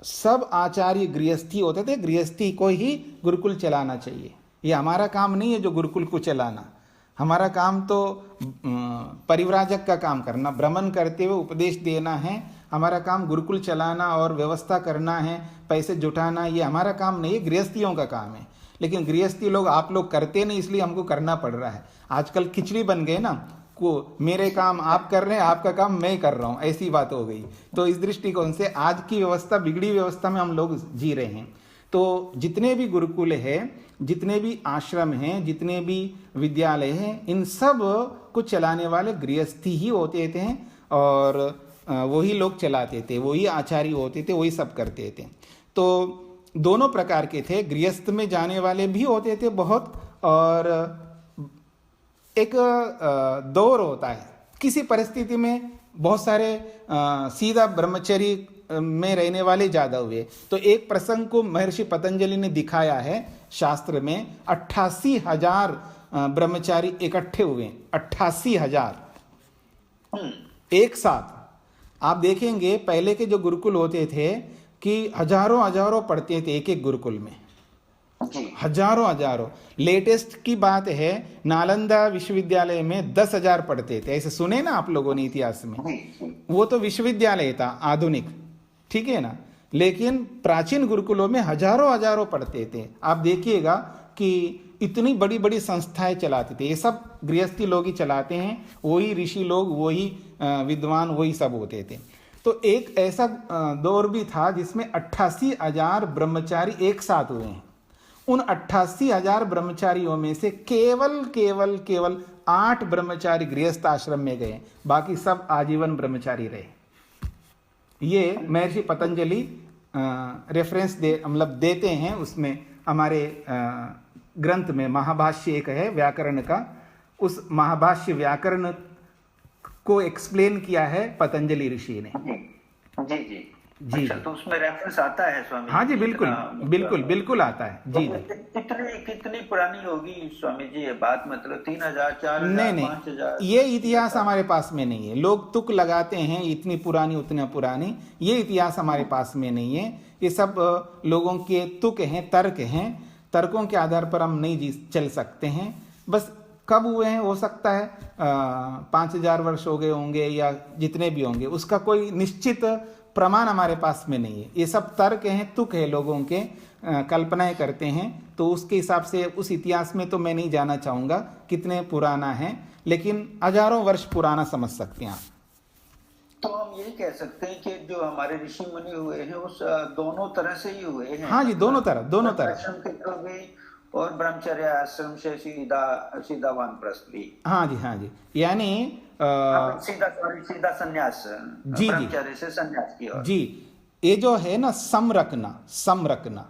सब आचार्य गृहस्थी होते थे, गृहस्थी को ही गुरुकुल चलाना चाहिए। ये हमारा काम नहीं है जो गुरुकुल को चलाना, हमारा काम तो परिव्राजक का काम करना, भ्रमण करते हुए उपदेश देना है। हमारा काम गुरुकुल चलाना और व्यवस्था करना है, पैसे जुटाना, ये हमारा काम नहीं है, गृहस्थियों का काम है। लेकिन गृहस्थी लोग, आप लोग करते नहीं, इसलिए हमको करना पड़ रहा है। आजकल खिचड़ी बन गए ना, को मेरे काम आप कर रहे हैं, आपका काम मैं कर रहा हूँ, ऐसी बात हो गई। तो इस दृष्टिकोण से आज की व्यवस्था, बिगड़ी व्यवस्था में हम लोग जी रहे हैं। तो जितने भी गुरुकुल हैं, जितने भी आश्रम हैं, जितने भी विद्यालय हैं, इन सब को चलाने वाले गृहस्थी ही होते थे, और वही लोग चलाते थे, वही आचार्य होते थे, वही सब करते थे। तो दोनों प्रकार के थे, गृहस्थ में जाने वाले भी होते थे बहुत, और एक दौर होता है, किसी परिस्थिति में बहुत सारे सीधा ब्रह्मचर्य में रहने वाले ज्यादा हुए। तो एक प्रसंग को महर्षि पतंजलि ने दिखाया है शास्त्र में, 88,000 ब्रह्मचारी इकट्ठे हुए, 88,000 एक साथ। आप देखेंगे पहले के जो गुरुकुल होते थे कि हजारों हजारों पढ़ते थे एक एक गुरुकुल में, हजारों। लेटेस्ट की बात है, नालंदा विश्वविद्यालय में 10,000 पढ़ते थे, ऐसे सुने ना आप लोगों ने इतिहास में। वो तो विश्वविद्यालय था आधुनिक, ठीक है ना, लेकिन प्राचीन गुरुकुलों में हजारों पढ़ते थे। आप देखिएगा कि इतनी बड़ी बड़ी संस्थाएं चलाते थे, ये सब गृहस्थी लोग ही चलाते हैं, वही ऋषि लोग, वही विद्वान, वही सब होते थे। तो एक ऐसा दौर भी था जिसमें 88,000 ब्रह्मचारी एक साथ हुए हैं। उन 88,000 ब्रह्मचारियों में से केवल 8 ब्रह्मचारी गृहस्थ आश्रम में गए, बाकी सब आजीवन ब्रह्मचारी रहे। ये महर्षि पतंजलि रेफरेंस देते हैं उसमें, हमारे ग्रंथ में महाभाष्य एक है व्याकरण का, उस महाभाष्य व्याकरण को एक्सप्लेन किया है पतंजलि ऋषि ने। जी। जी, अच्छा, तो उसमें रेफरेंस आता है स्वामी? हाँ जी, बिल्कुल आता है जी। कितनी पुरानी होगी स्वामी जी ये बात, मतलब 3,000, 4,000, नहीं, 5,000? ये इतिहास हमारे पास में नहीं है। लोग तुक लगाते हैं इतनी पुरानी उतना पुरानी, ये इतिहास हमारे पास में नहीं है। ये सब लोगों के तुक हैं, तर्क हैं, तर्कों के आधार पर हम नहीं चल सकते हैं। बस कब हुए हैं, हो सकता है 5,000 वर्ष हो गए होंगे या जितने भी होंगे, उसका कोई निश्चित प्रमाण हमारे पास में नहीं है। ये सब तर्क हैं, तुक है, लोगों के कल्पनाएं करते हैं। तो उसके हिसाब से उस इतिहास में तो मैं नहीं जाना चाहूँगा कितने पुराना है, लेकिन हजारों वर्ष पुराना समझ सकते हैं आप। तो हम यही कह सकते हैं कि जो हमारे ऋषि मुनि हुए हैं उस दोनों तरह से ही हुए हैं। हाँ जी, दोनों तरह आश्रम के थ्रू भी और ब्रह्मचर्य आश्रम से सीधा वानप्रस्थ भी। हाँ जी, यानी सीधा संन्यास, जी ब्रह्मचर्य से संन्यास की ओर। जी, ये जो है ना सम रखना,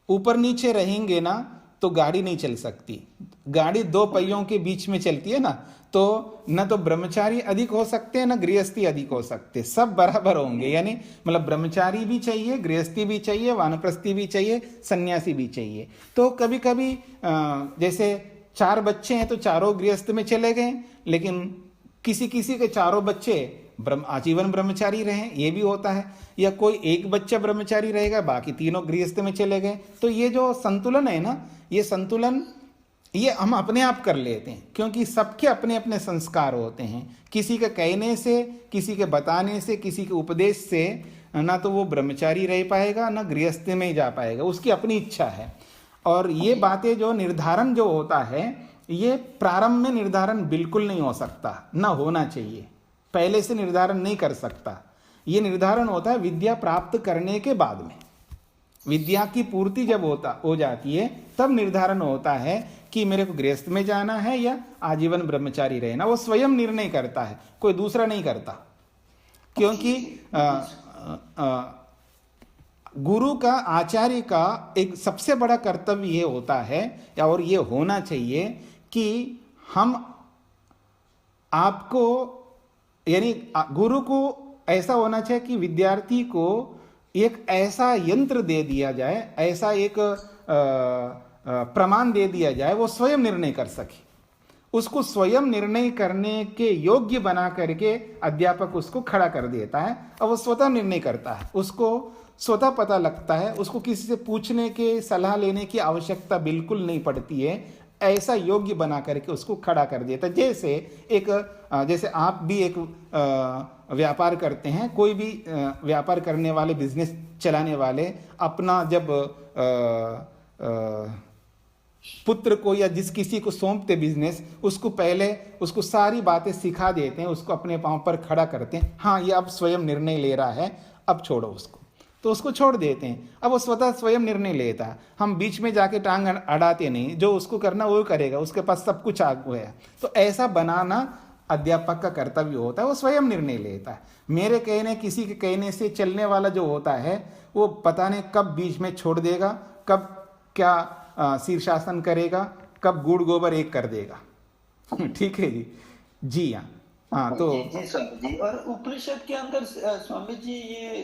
ऊपर नीचे रहेंगे ना तो गाड़ी नहीं चल सकती। गाड़ी 2 पहियों के बीच में चलती है ना, तो न तो ब्रह्मचारी अधिक हो सकते हैं, न गृहस्थी अधिक हो सकते, सब बराबर होंगे। यानी मतलब ब्रह्मचारी भी चाहिए, गृहस्थी भी चाहिए, वानप्रस्थी भी चाहिए, सन्यासी भी चाहिए। तो कभी कभी जैसे 4 बच्चे हैं तो चारों गृहस्थ में चले गए, लेकिन किसी के चारों बच्चे आजीवन ब्रह्मचारी रहे, ये भी होता है। या कोई एक बच्चा ब्रह्मचारी रहेगा, बाकी तीनों गृहस्थ में चले गए। तो ये जो संतुलन है ना, ये संतुलन ये हम अपने आप कर लेते हैं, क्योंकि सबके अपने अपने संस्कार होते हैं। किसी के कहने से, किसी के बताने से, किसी के उपदेश से ना तो वो ब्रह्मचारी रह पाएगा, ना गृहस्थ में ही जा पाएगा, उसकी अपनी इच्छा है। और ये बातें जो निर्धारण जो होता है, ये प्रारंभ में निर्धारण बिल्कुल नहीं हो सकता, ना होना चाहिए, पहले से निर्धारण नहीं कर सकता। ये निर्धारण होता है विद्या प्राप्त करने के बाद में। विद्या की पूर्ति जब हो जाती है, तब निर्धारण होता है कि मेरे को गृहस्थ में जाना है या आजीवन ब्रह्मचारी रहना। वो स्वयं निर्णय करता है, कोई दूसरा नहीं करता। क्योंकि गुरु का, आचार्य का एक सबसे बड़ा कर्तव्य ये होता है, और ये होना चाहिए कि हम आपको, यानी गुरु को ऐसा होना चाहिए कि विद्यार्थी को एक ऐसा यंत्र दे दिया जाए, ऐसा एक प्रमाण दे दिया जाए, वो स्वयं निर्णय कर सके। उसको स्वयं निर्णय करने के योग्य बना करके अध्यापक उसको खड़ा कर देता है, और वो स्वतः निर्णय करता है, उसको स्वतः पता लगता है, उसको किसी से पूछने के, सलाह लेने की आवश्यकता बिल्कुल नहीं पड़ती है। ऐसा योग्य बना करके उसको खड़ा कर देता है। जैसे आप भी एक व्यापार करते हैं, कोई भी व्यापार करने वाले, बिजनेस चलाने वाले अपना जब पुत्र को या जिस किसी को सौंपते बिजनेस, उसको पहले उसको सारी बातें सिखा देते हैं, उसको अपने पांव पर खड़ा करते हैं। हाँ, ये अब स्वयं निर्णय ले रहा है, अब छोड़ो उसको, तो उसको छोड़ देते हैं। अब वो स्वतः स्वयं निर्णय लेता है, हम बीच में जाके टांग अड़ाते नहीं, जो उसको करना वो करेगा, उसके पास सब कुछ आगू है। तो ऐसा बनाना अध्यापक का कर्तव्य होता है, वो स्वयं निर्णय लेता है। मेरे कहने, किसी के कहने से चलने वाला जो होता है, वो पता नहीं कब बीच में छोड़ देगा, कब क्या शीर्षासन करेगा, कब गुड़ गोबर एक कर देगा। ठीक है जी, जी हाँ। तो जी स्वामी जी, और उपनिषद के अंदर स्वामी जी ये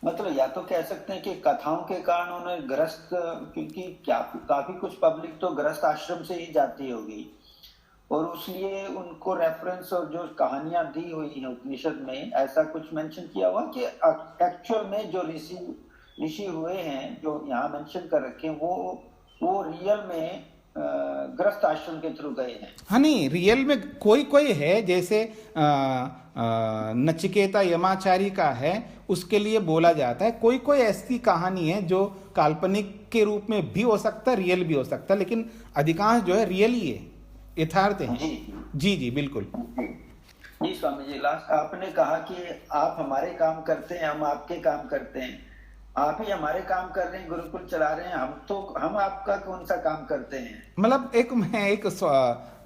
मतलब या तो कह सकते हैं कि कथाओं के कारण उन्हें ग्रस्त, क्योंकि काफी कुछ पब्लिक तो ग्रस्त आश्रम से ही जाती होगी, और इसलिए उनको रेफरेंस और जो कहानियां दी हुई हैं उपनिषद में ऐसा कुछ मेंशन किया हुआ कि एक्चुअल में जो ऋषि हुए हैं जो यहाँ मेंशन कर रखे हैं वो रियल में ग्रस्त आश्रम के थ्रू गए हैं। हाँ नहीं, रियल में कोई कोई है, जैसे नचिकेता यमाचारी का है, उसके लिए बोला जाता है। कोई कोई ऐसी कहानी है जो काल्पनिक के रूप में भी हो सकता है, रियल भी हो सकता है, लेकिन अधिकांश जो है रियल ही है, यथार्थ है। जी जी बिल्कुल जी स्वामी जी, लास्ट आपने कहा कि आप हमारे काम करते हैं, हम आपके काम करते हैं। आप ही हमारे काम कर रहे हैं, गुरुकुल चला रहे हैं, हम आपका कौन सा काम करते हैं? मतलब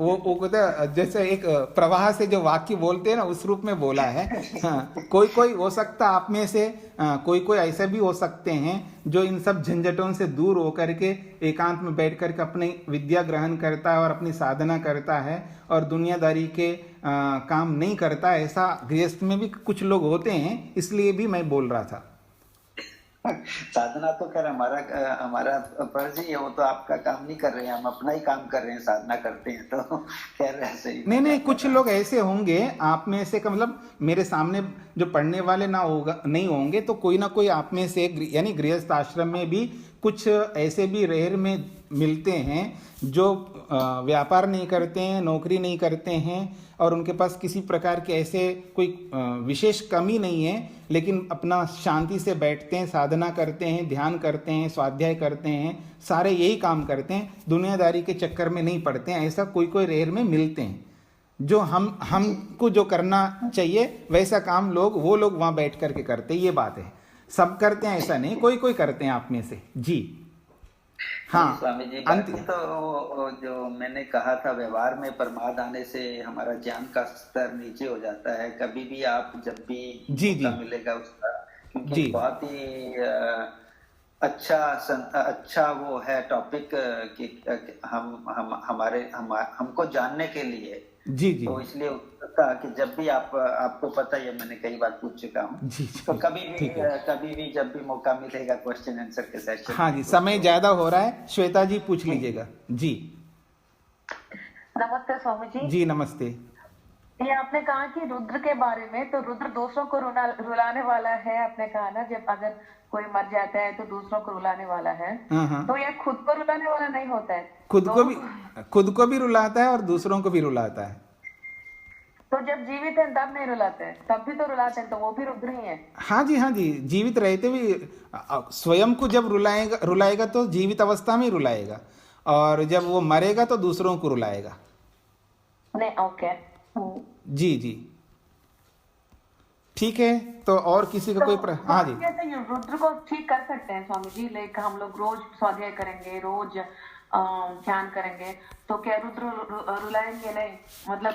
वो जैसे एक प्रवाह से जो वाक्य बोलते हैं ना, उस रूप में बोला है। हाँ, कोई कोई हो सकता आप में से, कोई कोई ऐसे भी हो सकते हैं जो इन सब झंझटों से दूर होकर के एकांत में बैठ करके अपनी विद्या ग्रहण करता है और अपनी साधना करता है और दुनियादारी के काम नहीं करता। ऐसा गृहस्थ में भी कुछ लोग होते हैं, इसलिए भी मैं बोल रहा था। साधना तो खैर हमारा फर्ज ही है, वो तो आपका काम नहीं कर रहे हैं, हम अपना ही काम कर रहे हैं, साधना करते हैं, तो खैर ऐसे ही। नहीं, कुछ लोग ऐसे होंगे आप में से, मतलब मेरे सामने जो पढ़ने वाले नहीं होंगे, तो कोई ना कोई आप में से, यानी गृहस्थ आश्रम में भी कुछ ऐसे भी रेयर में मिलते हैं जो व्यापार नहीं करते हैं, नौकरी नहीं करते हैं, और उनके पास किसी प्रकार के ऐसे कोई विशेष कमी नहीं है, लेकिन अपना शांति से बैठते हैं, साधना करते हैं, ध्यान करते हैं, स्वाध्याय करते हैं, सारे यही काम करते हैं, दुनियादारी के चक्कर में नहीं पड़ते हैं। ऐसा कोई कोई रेयर में मिलते हैं जो हमको जो करना चाहिए वैसा काम वो लोग वहाँ बैठ करके करते हैं। ये बात है, सब करते हैं ऐसा नहीं, कोई कोई करते हैं आप में से। जी हाँ स्वामी जी, बाकी तो जो मैंने कहा था, व्यवहार में प्रमाद आने से हमारा ज्ञान का स्तर नीचे हो जाता है। कभी भी आप जब भी मौका मिलेगा उसका, क्योंकि बहुत ही अच्छा वो है टॉपिक कि हमको जानने के लिए। जी तो इसलिए था कि जब भी आपको पता है, मैंने कई बार पूछ चुका हूँ, तो कभी भी जब भी मौका मिलेगा क्वेश्चन आंसर के सेशन। हाँ जी, समय ज्यादा हो रहा है, श्वेता जी पूछ लीजिएगा। जी नमस्ते स्वामी जी। जी नमस्ते। ये आपने कहा कि रुद्र के बारे में, तो रुद्र दूसरों को रुलाने वाला है, आपने कहा ना, जब अगर कोई मर जाता है तो दूसरों को रुलाने वाला है। तो ये खुद को रुलाने वाला नहीं होता है? खुद को भी रुलाता है और दूसरों को भी रुलाता है। तो जब जीवित है तब नहीं रुलाते हैं? तब भी तो रुलाते हैं, तो वो भी रुद्र ही है। हाँ जी, जीवित रहते भी स्वयं को जब रुलाएगा तो जीवित अवस्था में ही रुलाएगा, और जब वो मरेगा तो दूसरों को रुलाएगा। नहीं, ओके। जी ठीक है। तो और किसी का कोई हाँ जी, कैसे रुद्र को ठीक कर सकते हैं स्वामी जी? लाइक हम लोग रोज स्वाध्याय करेंगे, रोज ध्यान करेंगे, तो क्या रुद्र रुलाएंगे नहीं? मतलब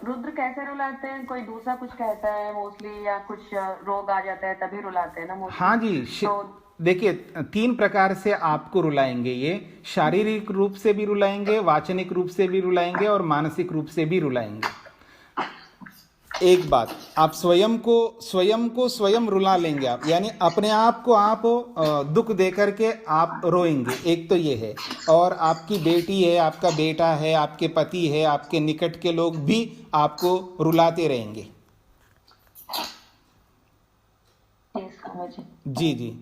रुद्र कैसे रुलाते हैं? कोई दूसरा कुछ कहता है मोस्टली, या कुछ रोग आ जाता है तभी रुलाते हैं ना मोस्टली? हाँ जी, तो देखिए 3 प्रकार से आपको रुलाएंगे। ये शारीरिक रूप से भी रुलाएंगे, वाचनिक रूप से भी रुलाएंगे, और मानसिक रूप से भी रुलाएंगे। एक बात, आप स्वयं को स्वयं रुला लेंगे आप, यानी अपने आप को आप दुख दे करके आप रोएंगे, एक तो ये है। और आपकी बेटी है, आपका बेटा है, आपके पति है, आपके निकट के लोग भी आपको रुलाते रहेंगे। जी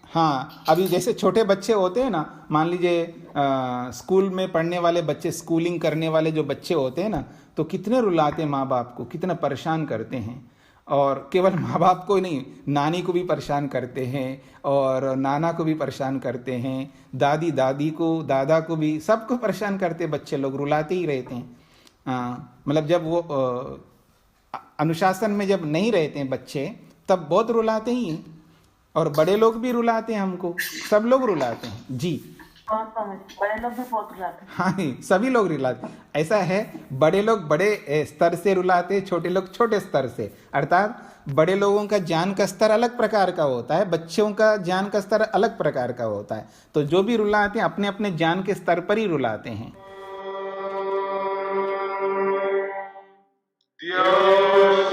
हाँ, अभी जैसे छोटे बच्चे होते हैं ना, मान लीजिए स्कूल में पढ़ने वाले बच्चे, स्कूलिंग करने वाले जो बच्चे होते हैं ना, तो कितने रुलाते हैं माँ बाप को, कितना परेशान करते हैं। और केवल माँ बाप को ही नहीं, नानी को भी परेशान करते हैं, और नाना को भी परेशान करते हैं, दादी को, दादा को भी, सबको परेशान करते बच्चे लोग, रुलाते ही रहते हैं। मतलब जब वो अनुशासन में जब नहीं रहते हैं बच्चे, तब बहुत रुलाते ही हैं। और बड़े लोग भी रुलाते हैं हमको, सब लोग रुलाते हैं। जी बड़े लोग भी बहुत रुलाते हैं। हाँ, सभी लोग रुलाते हैं। ऐसा है, बड़े लोग बड़े स्तर से रुलाते हैं, छोटे लोग छोटे स्तर से। अर्थात बड़े लोगों का ज्ञान का स्तर अलग प्रकार का होता है, बच्चों का ज्ञान का स्तर अलग प्रकार का होता है। तो जो भी रुलाते हैं अपने अपने ज्ञान के स्तर पर ही रुलाते हैं।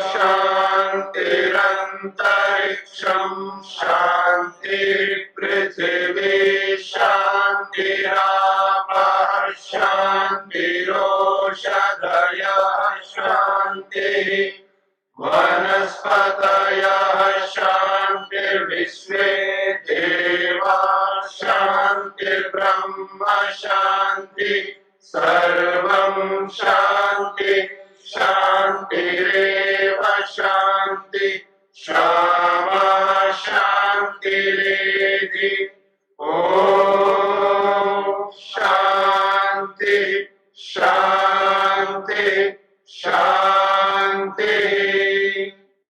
शांति। अंतरिक्षं शांति, पृथिवी शान्तिरापः शान्तिरोषधयः शान्तिः, वनस्पतयः शान्तिर्विश्वे देवा शान्तिर्ब्रह्म शान्ति, सर्वं शान्ति शान्तिरेव शान्ति शान्ति।